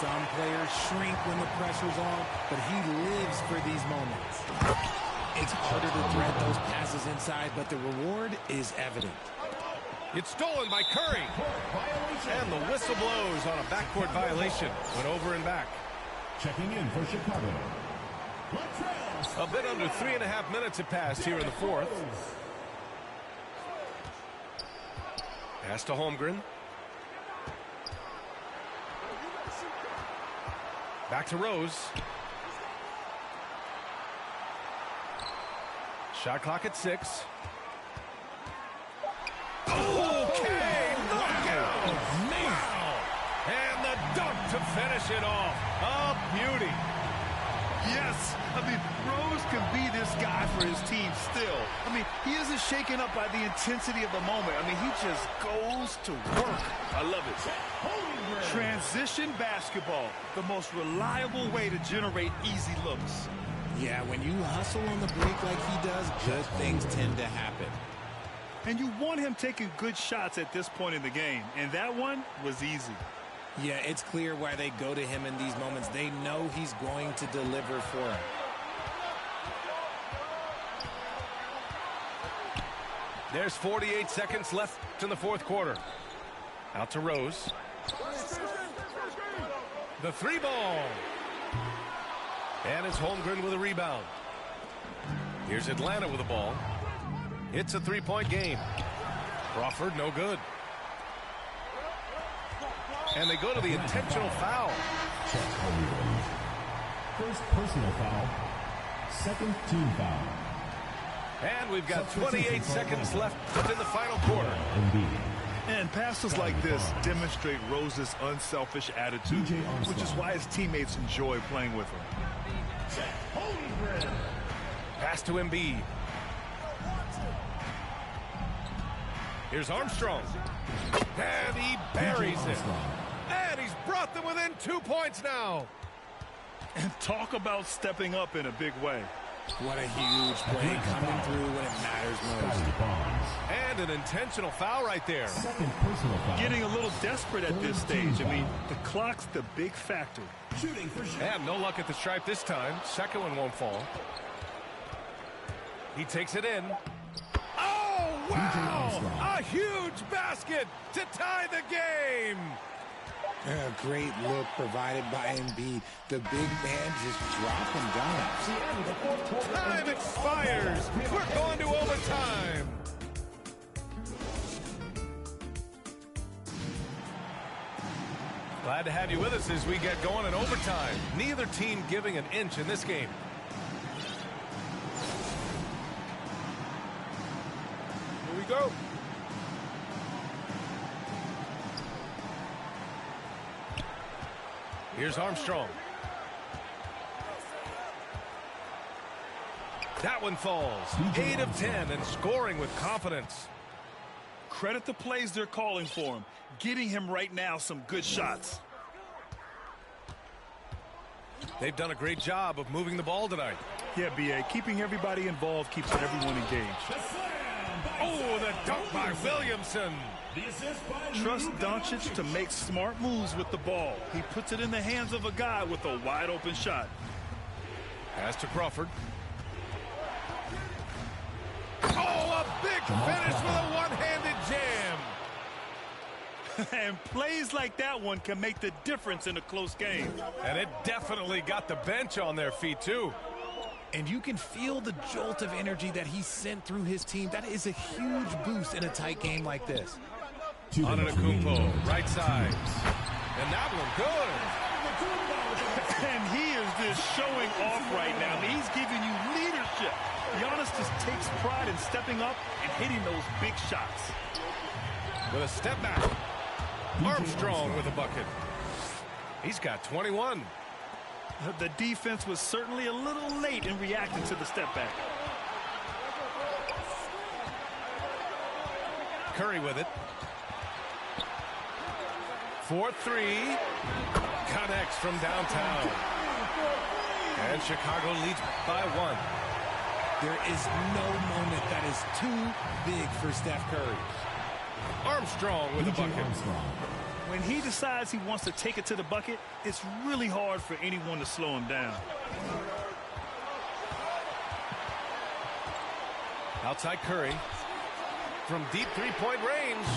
Some players shrink when the pressure's on, but he lives for these moments. It's harder to thread those passes inside, but the reward is evident. It's stolen by Curry. And the whistle blows on a backcourt violation. Went over and back. Checking in for Chicago. A bit under 3.5 minutes have passed here in the fourth. Pass to Holmgren. Back to Rose. Shot clock at 6. Okay, knockout! Wow! And the dunk to finish it off. A beauty. Yes, I mean, Rose can be this guy for his team still. I mean, he isn't shaken up by the intensity of the moment. I mean, he just goes to work. I love it. Transition basketball, the most reliable way to generate easy looks. Yeah, when you hustle on the break like he does, good things tend to happen. And you want him taking good shots at this point in the game. And that one was easy. Yeah, it's clear why they go to him in these moments. They know he's going to deliver for him. There's 48 seconds left in the fourth quarter. Out to Rose. The three ball. And it's Holmgren with a rebound. Here's Atlanta with the ball. It's a three-point game. Crawford, no good. And they go to the intentional foul. First personal foul. Second team foul. And we've got 28 seconds left in the final quarter. And passes like this demonstrate Rose's unselfish attitude, which is why his teammates enjoy playing with him. Pass to Embiid. Here's Armstrong. And he buries it. And he's brought them within 2 points now. And talk about stepping up in a big way. What a huge play coming through when it matters most. And an intentional foul right there. Second personal foul. Getting a little desperate at this stage. I mean, the clock's the big factor. Shooting for shot. And no luck at the stripe this time. Second one won't fall. He takes it in. Oh, wow! A huge basket to tie the game. A great look provided by Embiid. The big man just dropping down. Time expires. We're going to overtime. Glad to have you with us as we get going in overtime. Neither team giving an inch in this game. Here we go. Here's Armstrong. That one falls. 8 of 10 and scoring with confidence. Credit the plays they're calling for him. Getting him right now some good shots. They've done a great job of moving the ball tonight. Yeah, B.A., keeping everybody involved keeps everyone engaged. Oh, the dunk by Williamson. Trust Doncic to make smart moves with the ball. He puts it in the hands of a guy with a wide-open shot. Pass to Crawford. Oh, a big finish with a one-handed jam. And plays like that one can make the difference in a close game. And it definitely got the bench on their feet, too. And you can feel the jolt of energy that he sent through his team. That is a huge boost in a tight game like this. Antetokounmpo, right side. And that one good. And he is just showing off right now. I mean, he's giving you leadership. Giannis just takes pride in stepping up and hitting those big shots. With a step back. Armstrong with a bucket. He's got 21. The defense was certainly a little late in reacting to the step back. Curry with it. 4-3. Connects from downtown. And Chicago leads by 1. There is no moment that is too big for Steph Curry. Armstrong with a bucket. When he decides he wants to take it to the bucket, it's really hard for anyone to slow him down. Outside Curry. From deep three-point range.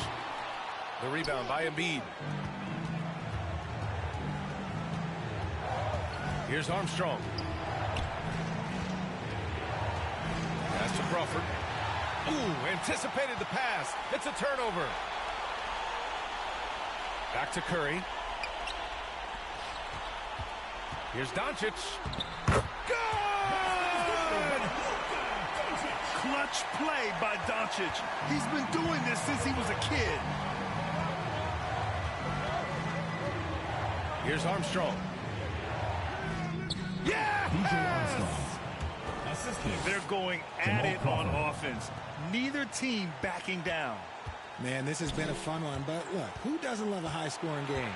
The rebound by Embiid. Here's Armstrong. Pass to Crawford. Ooh, anticipated the pass. It's a turnover. Back to Curry. Here's Doncic. Good! Clutch play by Doncic. He's been doing this since he was a kid. Here's Armstrong. Yeah! They're going at it on offense. Neither team backing down. Man, this has been a fun one, but look, who doesn't love a high-scoring game?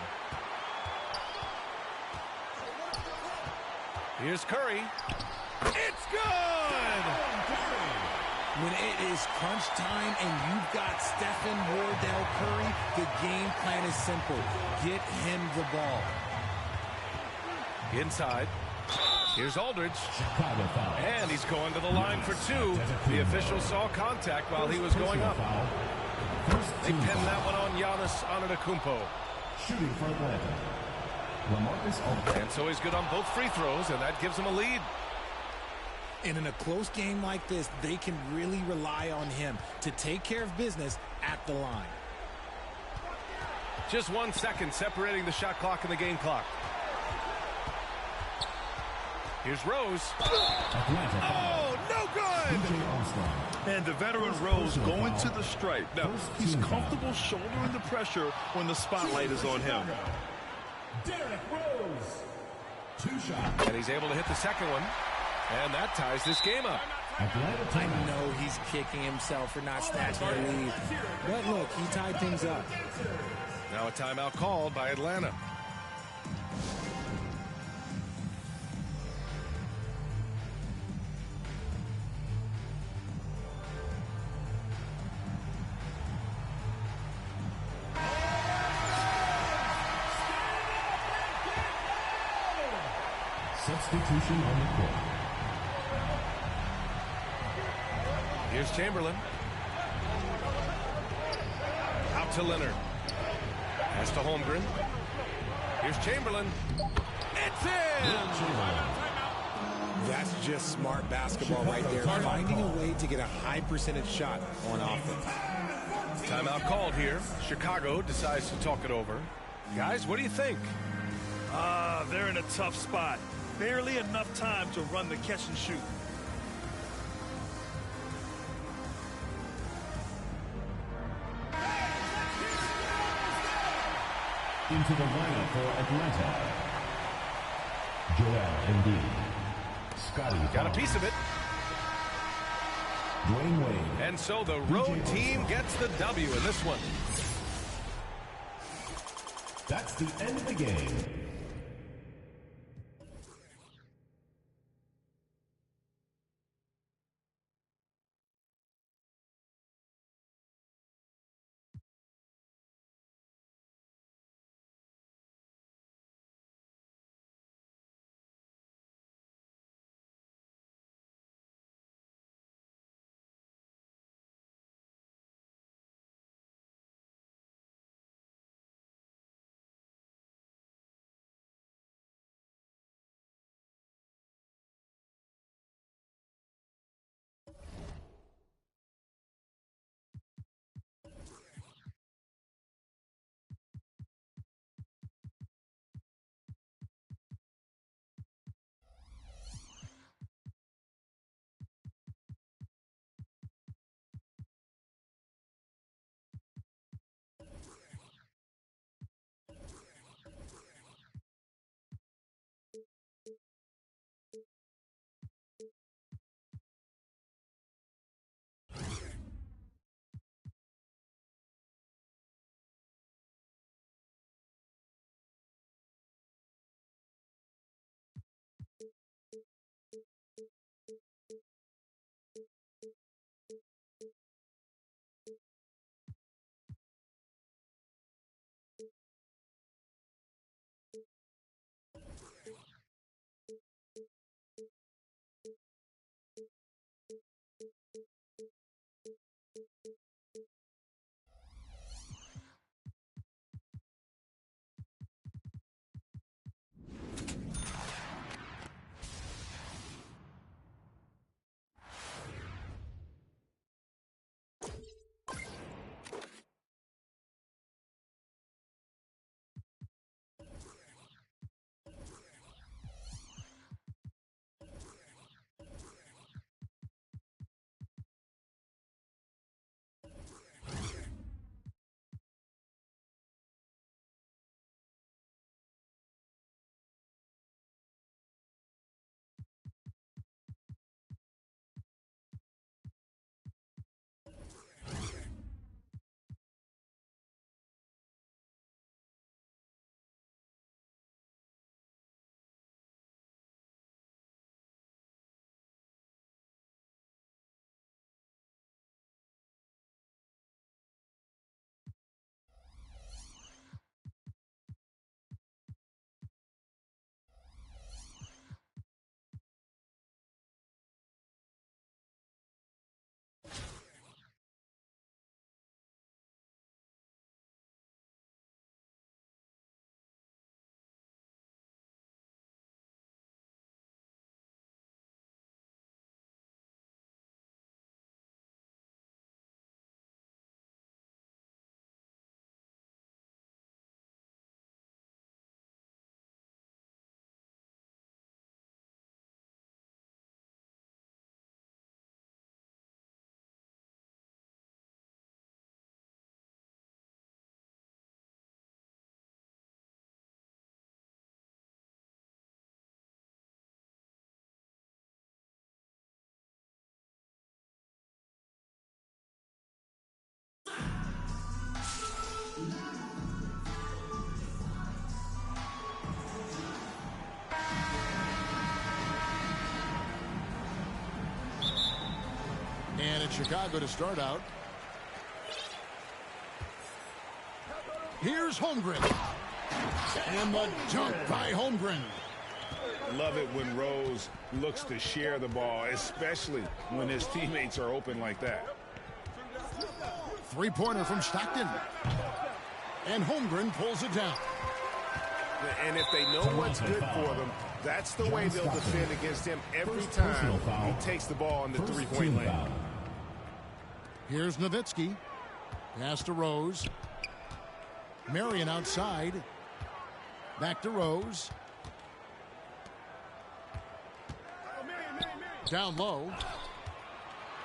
Here's Curry. It's good! When it is crunch time and you've got Stephen Wardell Curry, the game plan is simple. Get him the ball. Inside. Here's Aldridge. Chicago foul. And he's going to the line for two. The official saw contact while he was going up. They pinned that one on Giannis Antetokounmpo. Shooting for Atlanta, LaMarcus Aldridge. And so he's good on both free throws, and that gives him a lead. And in a close game like this, they can really rely on him to take care of business at the line. Just 1 second separating the shot clock and the game clock. Here's Rose. Atlanta foul. Oh, no good! DJ Armstrong. And the veteran Rose going to the stripe. Now, he's comfortable shouldering the pressure when the spotlight is on him. Derrick Rose. 2 shots. And he's able to hit the second one. And that ties this game up. Atlanta I timeout. know he's kicking himself for not snatching a lead. But look, he tied things up. Now a timeout called by Atlanta. Substitution on the court. Here's Chamberlain. Out to Leonard. Pass to Holmgren. Here's Chamberlain. It's in! That's just smart basketball right there. Finding a way to get a high percentage shot on offense. Timeout called here. Chicago decides to talk it over. Guys, what do you think? They're in a tough spot. Barely enough time to run the catch and shoot. Into the lineup for Atlanta. Joel Embiid. Scotty Got a Barnes. piece of it. Dwayne Wade. And so the road team gets the W in this one. That's the end of the game. And it's Chicago to start out. Here's Holmgren. And the dunk by Holmgren. Love it when Rose looks to share the ball, especially when his teammates are open like that. Three-pointer from Stockton. And Holmgren pulls it down. And if they know what's good for them, that's the way they'll defend against him every time he takes the ball in the three-point lane. Here's Nowitzki. Pass to Rose. Marion outside. Back to Rose. Down low.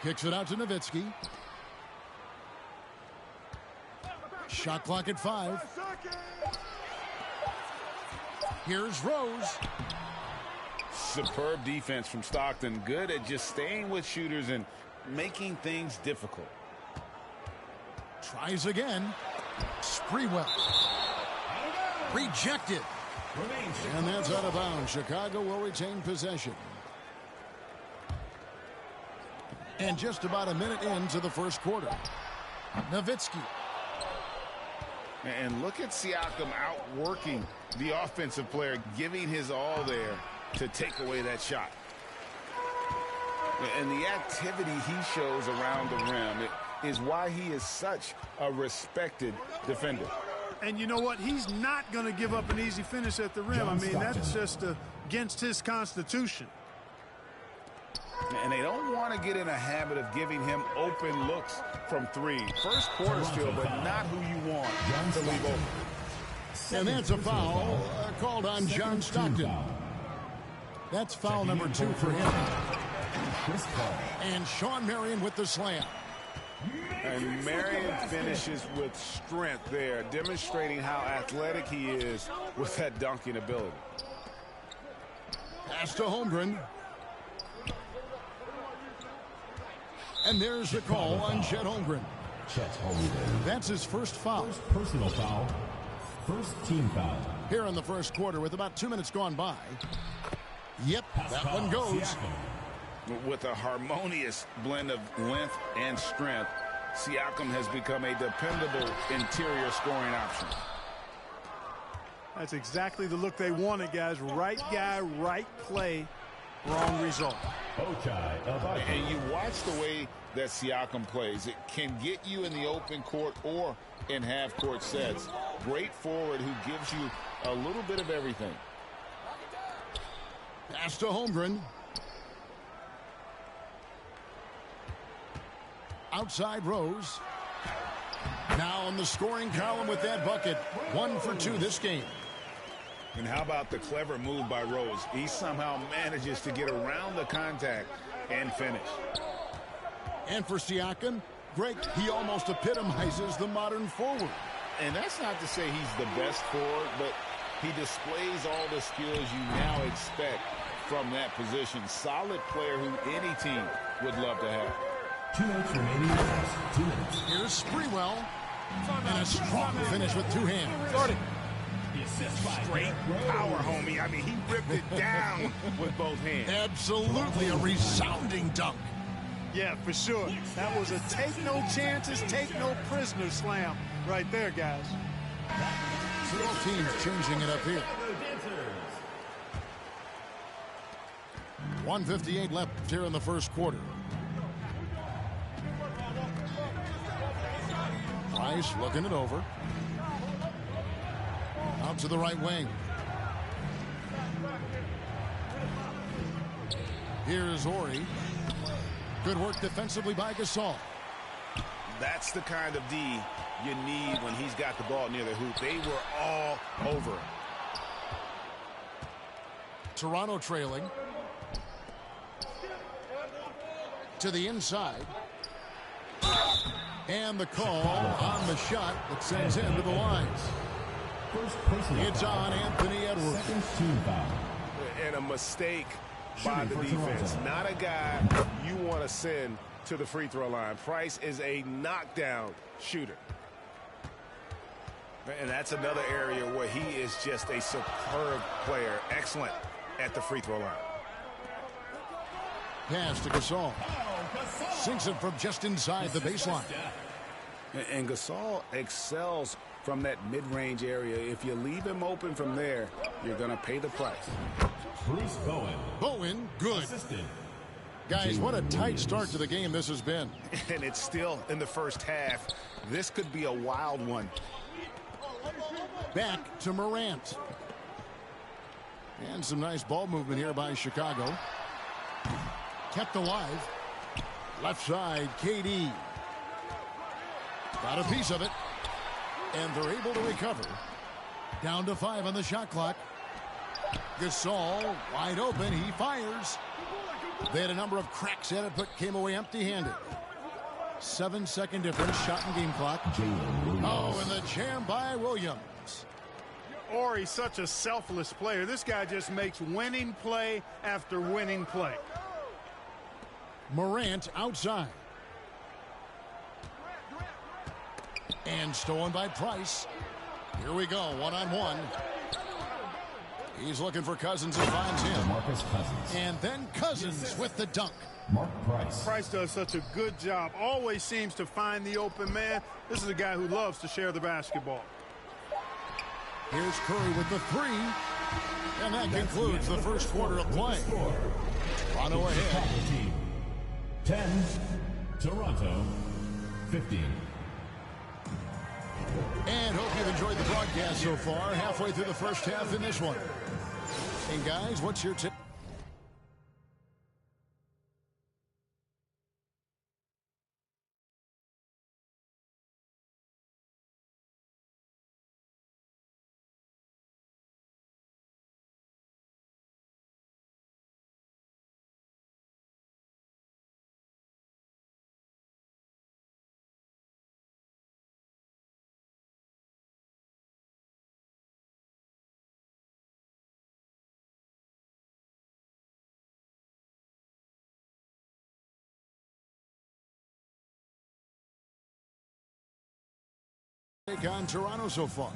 Kicks it out to Nowitzki. Shot clock at 5. Here's Rose. Superb defense from Stockton. Good at just staying with shooters and making things difficult. Tries again. Sprewell. Rejected. And that's out of bounds. Chicago will retain possession. And just about a minute into the first quarter. Nowitzki. And look at Siakam outworking the offensive player, giving his all there to take away that shot. And the activity he shows around the rim is why he is such a respected defender. And you know what? He's not going to give up an easy finish at the rim. I mean, that's just against his constitution. And they don't want to get in a habit of giving him open looks from three. First quarter still, but not who you want to leave open. And that's a foul called on John Stockton. That's foul number 2 for him. And Sean Marion with the slam. And Marion finishes with strength there, demonstrating how athletic he is with that dunking ability. Pass to Holmgren. And there's the call on Chet Holmgren. That's his first foul. First personal foul. First team foul. Here in the first quarter with about 2 minutes gone by. Yep, that one goes. With a harmonious blend of length and strength, Siakam has become a dependable interior scoring option. That's exactly the look they wanted, guys. Right guy, right play, wrong result. And you watch the way that Siakam plays. It can get you in the open court or in half-court sets. Great forward who gives you a little bit of everything. Pass to Holmgren. Outside Rose. Now on the scoring column with that bucket. 1 for 2 this game. And how about the clever move by Rose? He somehow manages to get around the contact and finish. And for Siakam, Greg, he almost epitomizes the modern forward. And that's not to say he's the best forward, but he displays all the skills you now expect from that position. Solid player who any team would love to have. 2 minutes remaining. 2 minutes. Here's Sprewell. And a strong finish with 2 hands. Starting. Straight power, homie. I mean, he ripped it down with both hands. Absolutely a resounding dunk. Yeah, for sure. That was a take no chances, take no prisoners slam right there, guys. Both teams changing it up here. 1:58 left here in the first quarter. Price looking it over. Out to the right wing. Here's Horry. Good work defensively by Gasol. That's the kind of D you need when he's got the ball near the hoop. They were all over him. Toronto trailing. To the inside. And the call on the shot that sends him to the lines. It's on Anthony Edwards. Second team foul. And a mistake by the defense. Not a guy you want to send to the free throw line. Price is a knockdown shooter. And that's another area where he is just a superb player. Excellent at the free throw line. Pass to Gasol. Sinks it from just inside the baseline. And Gasol excels from that mid-range area. If you leave him open from there, you're going to pay the price. Bruce Bowen. Bowen, good. Assistant. Guys, what a tight start to the game this has been. And it's still in the first half. This could be a wild one. Back to Morant. And some nice ball movement here by Chicago. Kept alive. Left side, KD. Got a piece of it. And they're able to recover. Down to 5 on the shot clock. Gasol wide open. He fires. They had a number of cracks at it, but came away empty-handed. 7-second difference, shot and game clock. Oh, and the jam by Williams. Or he's such a selfless player. This guy just makes winning play after winning play. Morant outside. And stolen by Price. Here we go, one-on-one. He's looking for Cousins and finds him. Marcus Cousins. And then Cousins with the dunk. Mark Price. Price does such a good job. Always seems to find the open man. This is a guy who loves to share the basketball. Here's Curry with the three. And that concludes the first quarter of play. Toronto ahead. Team. 10. Toronto 15. And hope you've enjoyed the broadcast so far. Halfway through the first half in this one. And guys, what's your tip? On Toronto so far.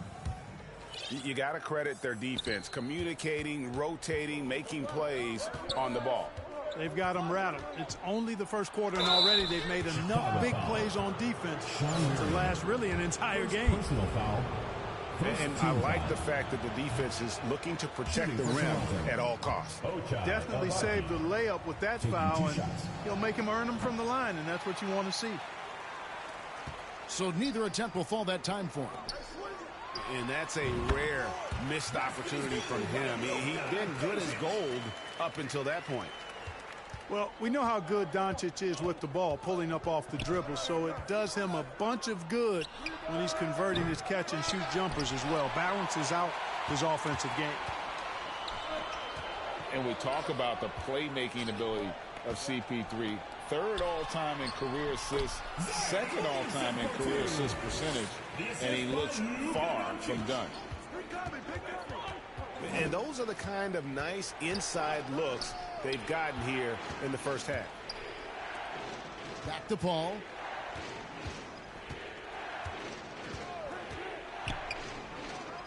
You got to credit their defense, communicating, rotating, making plays on the ball. They've got them rattled. It's only the first quarter, and already they've made enough big plays on defense to last really an entire game. Personal foul. And I like the fact that the defense is looking to protect the rim at all costs. Definitely saved the layup with that foul, and he'll make him earn them from the line, and that's what you want to see. So neither attempt will fall that time for him. And that's a rare missed opportunity from him. He'd been good as gold up until that point. Well, we know how good Doncic is with the ball, pulling up off the dribble, so it does him a bunch of good when he's converting his catch-and-shoot jumpers as well. Balances out his offensive game. And we talk about the playmaking ability of CP3. Third all-time in career assists, second all-time in career assist percentage, and he looks far from done. And those are the kind of nice inside looks they've gotten here in the first half. Back to Paul.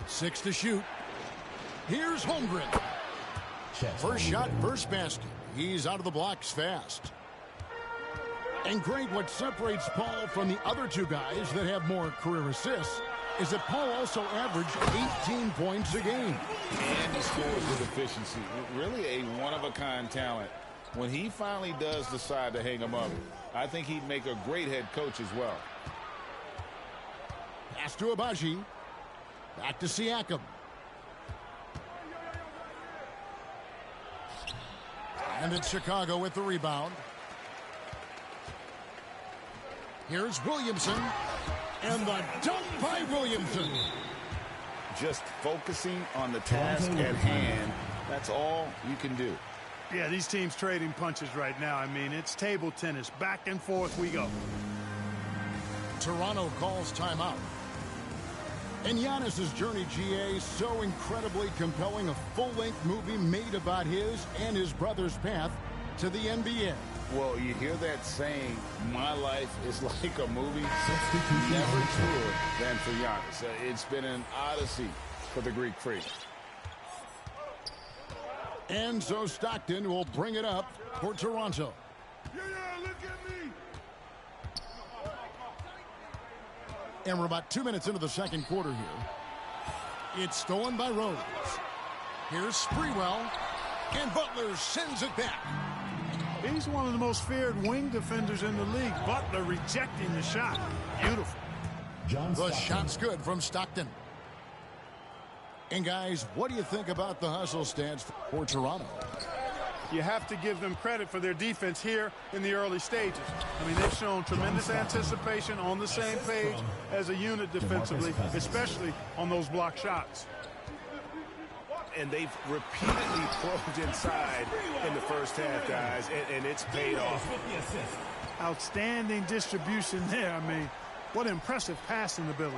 Six to shoot. Here's Holmgren. First shot, first basket. He's out of the blocks fast. And great, what separates Paul from the other two guys that have more career assists is that Paul also averaged 18 points a game. And he scores with efficiency. Really a one-of-a-kind talent. When he finally does decide to hang him up, I think he'd make a great head coach as well. Pass to Abaji. Back to Siakam. And it's Chicago with the rebound. Here's Williamson. And the dunk by Williamson. Just focusing on the task at hand. That's all you can do. Yeah, these teams trading punches right now. I mean, it's table tennis. Back and forth we go. Toronto calls timeout. And Giannis's journey, GA, so incredibly compelling. A full-length movie made about his and his brother's path to the NBA. Well, you hear that saying, my life is like a movie. Never truer than for Giannis. It's been an odyssey for the Greek Freak. And so Stockton will bring it up for Toronto. Look at me. And we're about 2 minutes into the second quarter here. It's stolen by Rose. Here's Sprewell. And Butler sends it back. He's one of the most feared wing defenders in the league. Butler rejecting the shot. Beautiful. The shot's good from Stockton. And guys, what do you think about the hustle stance for Toronto? You have to give them credit for their defense here in the early stages. I mean, they've shown tremendous anticipation, on the same page as a unit defensively, especially on those block shots. And they've repeatedly probed inside in the first half, guys, and it's paid off. Outstanding distribution there. I mean, what impressive passing ability.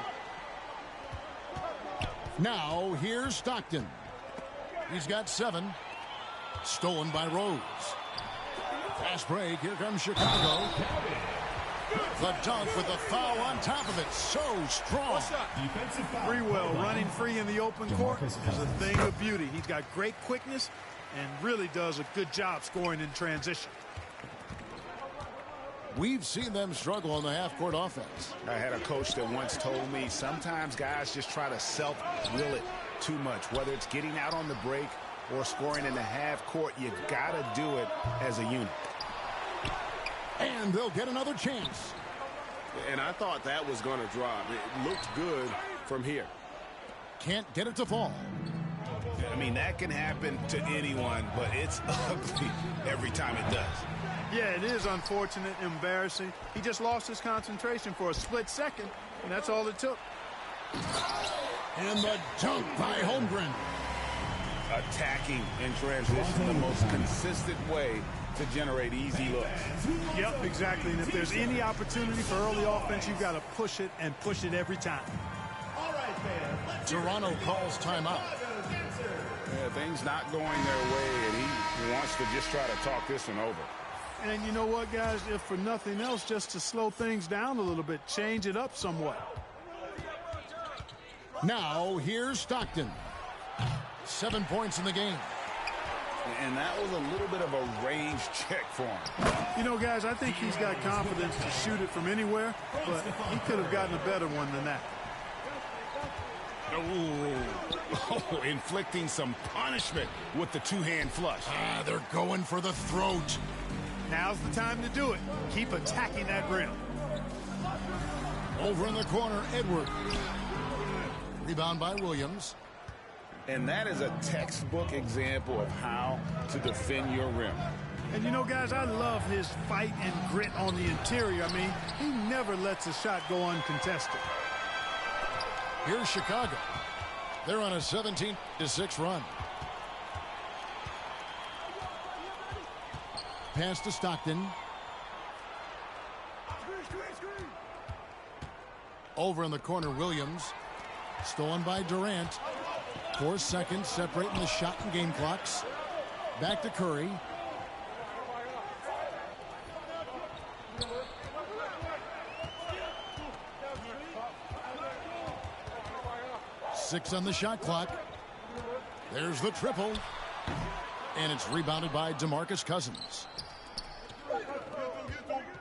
Now, here's Stockton. He's got 7. Stolen by Rose. Fast break. Here comes Chicago. The dunk with the foul on top of it. So strong. Sprewell running free in the open court is a thing of beauty. He's got great quickness and really does a good job scoring in transition. We've seen them struggle on the half-court offense. I had a coach that once told me sometimes guys just try to self-will it too much, whether it's getting out on the break or scoring in the half-court. You got to do it as a unit. And they'll get another chance. And I thought that was going to drop. It looked good from here. Can't get it to fall. I mean, that can happen to anyone, but it's ugly every time it does. Yeah, it is unfortunate, embarrassing. He just lost his concentration for a split second, and that's all it took. And the dunk by Holmgren. Attacking in transition, the most consistent way to generate easy looks. Yep, exactly. And if there's any opportunity for early offense, you've got to push it and push it every time. Toronto calls timeout. Yeah, things not going their way, and he wants to just try to talk this one over. And you know what, guys? If for nothing else, just to slow things down a little bit, change it up somewhat. Now, here's Stockton. 7 points in the game. And that was a little bit of a range check for him. You know, guys, I think he's got confidence to shoot it from anywhere, but he could have gotten a better one than that. Oh, inflicting some punishment with the two-hand flush. They're going for the throat. Now's the time to do it. Keep attacking that rim. Over in the corner, Edward. Rebound by Williams. And that is a textbook example of how to defend your rim. And you know, guys, I love his fight and grit on the interior. I mean, he never lets a shot go uncontested. Here's Chicago. They're on a 17-6 run. Pass to Stockton. Over in the corner, Williams. Stolen by Durant. 4 seconds separating the shot and game clocks. Back to Curry. Six on the shot clock. There's the triple. And it's rebounded by DeMarcus Cousins.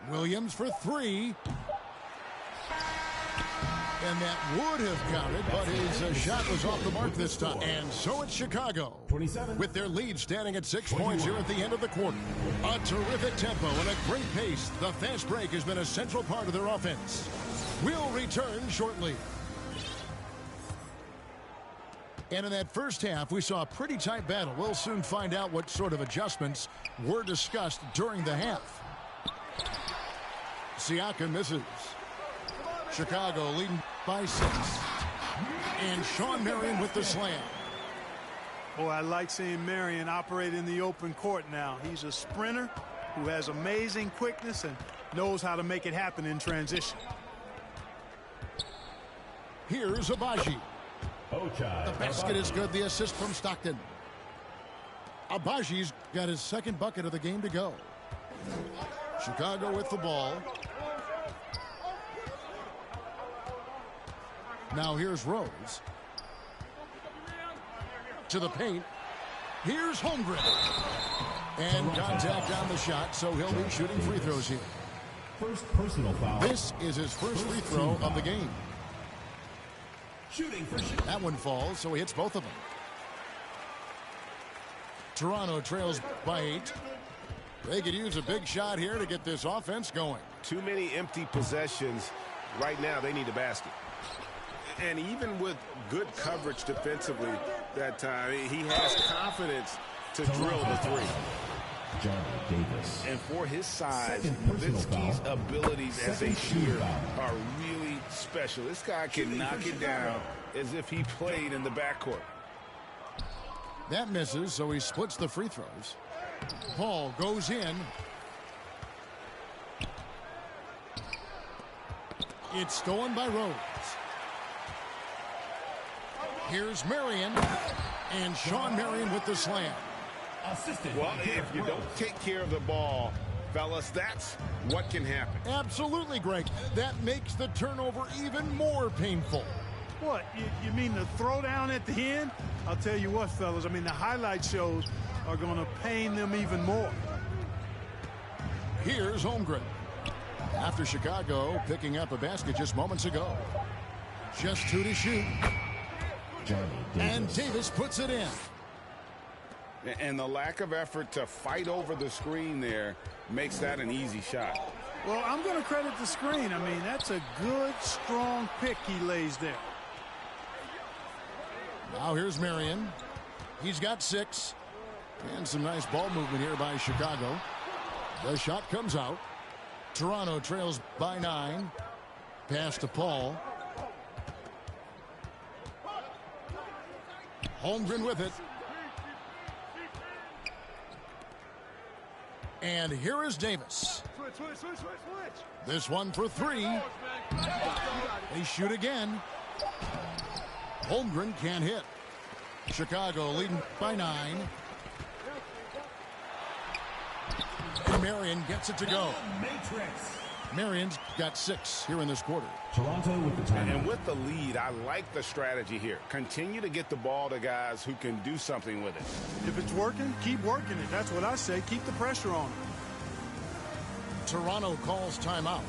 Williams for 3. And that would have counted, but his shot was off the mark this time. And so it's Chicago, with their lead standing at 6 points here at the end of the quarter. A terrific tempo and a great pace. The fast break has been a central part of their offense. We'll return shortly. And in that first half, we saw a pretty tight battle. We'll soon find out what sort of adjustments were discussed during the half. Siakam misses. Chicago leading by 6. And Shawn Marion with the slam. Boy, I like seeing Marion operate in the open court now. He's a sprinter who has amazing quickness and knows how to make it happen in transition. Here's Abaji. The basket is good. The assist from Stockton. Abaji's got his second bucket of the game to go. Chicago with the ball. Now here's Rose. To the paint. Here's Holmgren. And contact on the shot, so he'll be shooting free throws here. First personal foul. This is his first free throw of the game. Shooting for that one falls, so he hits both of them. Toronto trails by 8. They could use a big shot here to get this offense going. Too many empty possessions. Right now, they need a basket. And even with good coverage defensively that time, he has confidence to drill the three. Johnny Davis. And for his size, Nowitzki's abilities as a shooter are really special. This guy can knock it down as if he played in the backcourt. That misses, so he splits the free throws. Paul goes in. It's stolen by Rose. Here's Marion. And Sean Marion with the slam. Well, if you don't take care of the ball, fellas, that's what can happen. Absolutely, Greg. That makes the turnover even more painful. What, you mean the throwdown at the end? I'll tell you what, fellas, I mean, the highlight shows are going to pain them even more. Here's Holmgren. After Chicago picking up a basket just moments ago. Just 2 to shoot. Johnny Davis. And Davis puts it in. And the lack of effort to fight over the screen there makes that an easy shot. Well, I'm going to credit the screen. I mean, that's a good, strong pick he lays there. Now here's Marion. He's got 6. And some nice ball movement here by Chicago. The shot comes out. Toronto trails by 9. Pass to Paul. Holmgren with it. And here is Davis. This one for 3. They shoot again. Holmgren can't hit. Chicago leading by 9. And Marion gets it to go. Marion's got 6 here in this quarter. Toronto with the timeout. And with the lead, I like the strategy here. Continue to get the ball to guys who can do something with it. If it's working, keep working it. That's what I say. Keep the pressure on him. Toronto calls timeout.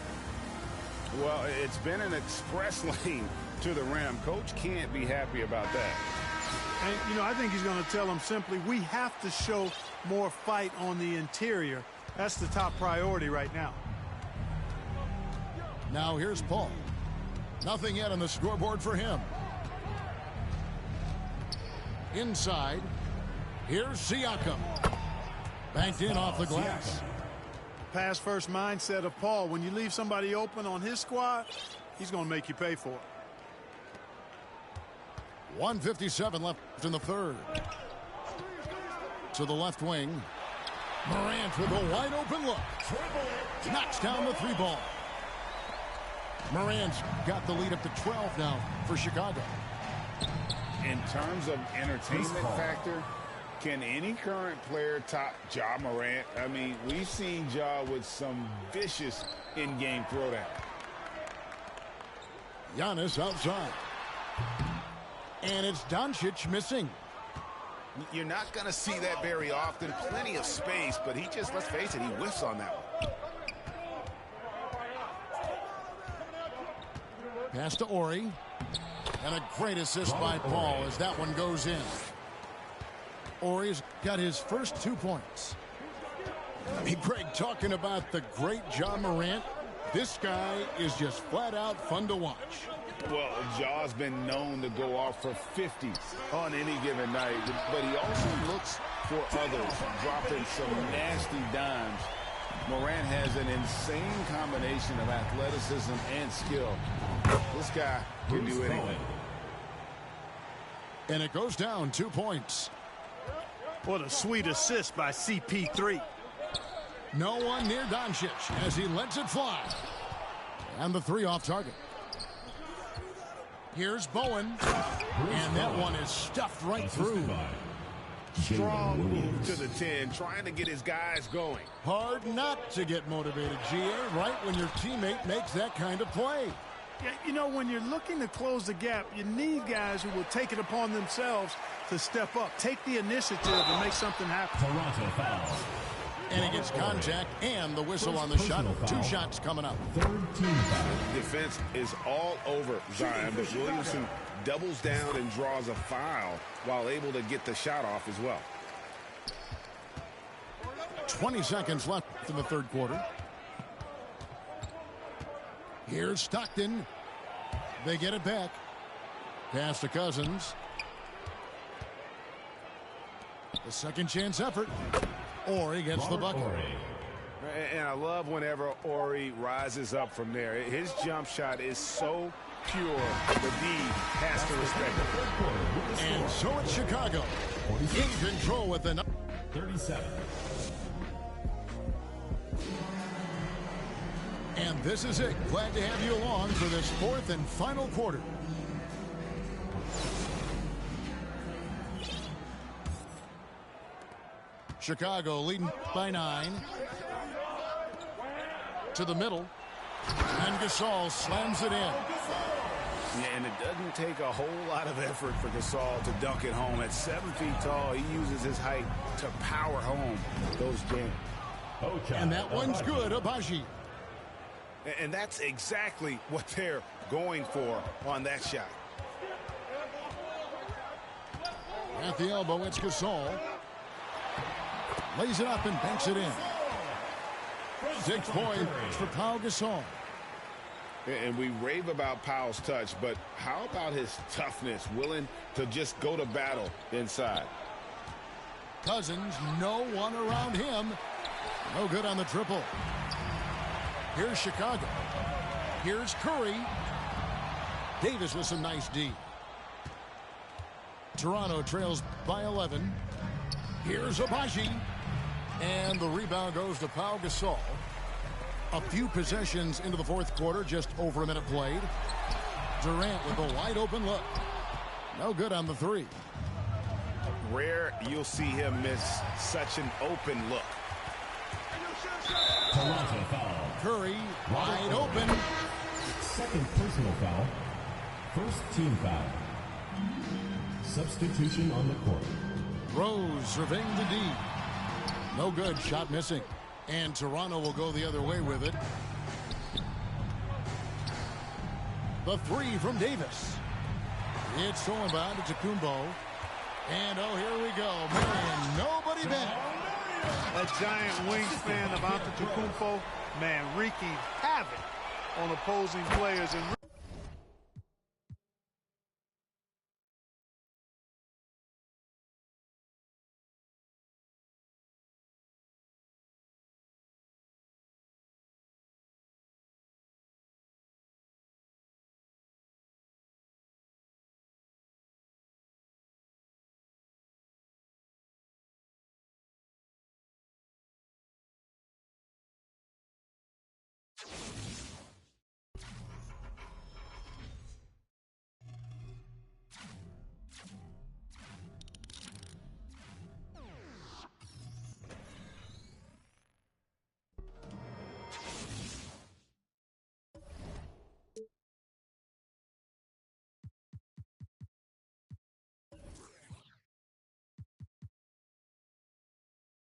Well, it's been an express lane to the rim. Coach can't be happy about that. And, you know, I think he's going to tell them simply, we have to show more fight on the interior. That's the top priority right now. Now here's Paul. Nothing yet on the scoreboard for him. Inside. Here's Siakam. Banked in off the glass. Pass first mindset of Paul. When you leave somebody open on his squad, he's going to make you pay for it. 1:57 left in the third. To the left wing. Morant with a wide open look. Knocks down the 3 ball. Morant's got the lead up to 12 now for Chicago. In terms of entertainment factor, can any current player top Ja Morant? I mean, we've seen Ja with some vicious in-game throwdown. Giannis outside. And it's Doncic missing. You're not going to see that very often. Plenty of space, but he just, let's face it, he whiffs on that one. Pass to Ori. And a great assist by Paul as that one goes in. Ori's got his first 2 points. I mean, Greg, talking about the great Ja Morant, this guy is just flat out fun to watch. Well, Ja's been known to go off for 50s on any given night, but he also looks for others, dropping some nasty dimes. Morant has an insane combination of athleticism and skill. This guy can do anything. And it goes down 2 points. What a sweet assist by CP3. No one near Doncic as he lets it fly. And the 3 off target. Here's Bowen. And that one is stuffed right through. Strong move to the 10, trying to get his guys going. Hard not to get motivated, GA, right when your teammate makes that kind of play. Yeah, you know, when you're looking to close the gap, you need guys who will take it upon themselves to step up, take the initiative, and make something happen. Toronto foul. And he gets contact and the whistle on the shot. Two shots coming up. Third team foul. Defense is all over Zion, but Williamson doubles down and draws a foul while able to get the shot off as well. 20 seconds left in the third quarter. Here's Stockton. They get it back. Pass to Cousins. The second chance effort. Ori gets the bucket. And I love whenever Ori rises up from there. His jump shot is so pure, the D has to respect it. And so it's Chicago in control with the 37. And this is it. Glad to have you along for this fourth and final quarter. Chicago leading by 9. To the middle. And Gasol slams it in. Yeah, and it doesn't take a whole lot of effort for Gasol to dunk it home. At 7 feet tall, he uses his height to power home those jams. And that one's good, Abaji. And that's exactly what they're going for on that shot. At the elbow, it's Gasol. Lays it up and banks it in. 6 points for Pau Gasol. And we rave about Pau's touch, but how about his toughness, willing to just go to battle inside? Cousins, no one around him. No good on the triple. Here's Chicago. Here's Curry. Davis with some nice D. Toronto trails by 11. Here's Abaji. And the rebound goes to Pau Gasol. A few possessions into the fourth quarter, just over a minute played. Durant with a wide open look. No good on the 3. Rare you'll see him miss such an open look. Toronto foul. Curry wide open. Second personal foul. First team foul. Substitution on the court. Rose surveying the D. No good, shot missing. And Toronto will go the other way with it. The 3 from Davis. It's thrown by Antetokounmpo. And oh, here we go. Man, nobody back. That giant wingspan of Antetokounmpo, man, wreaking havoc on opposing players and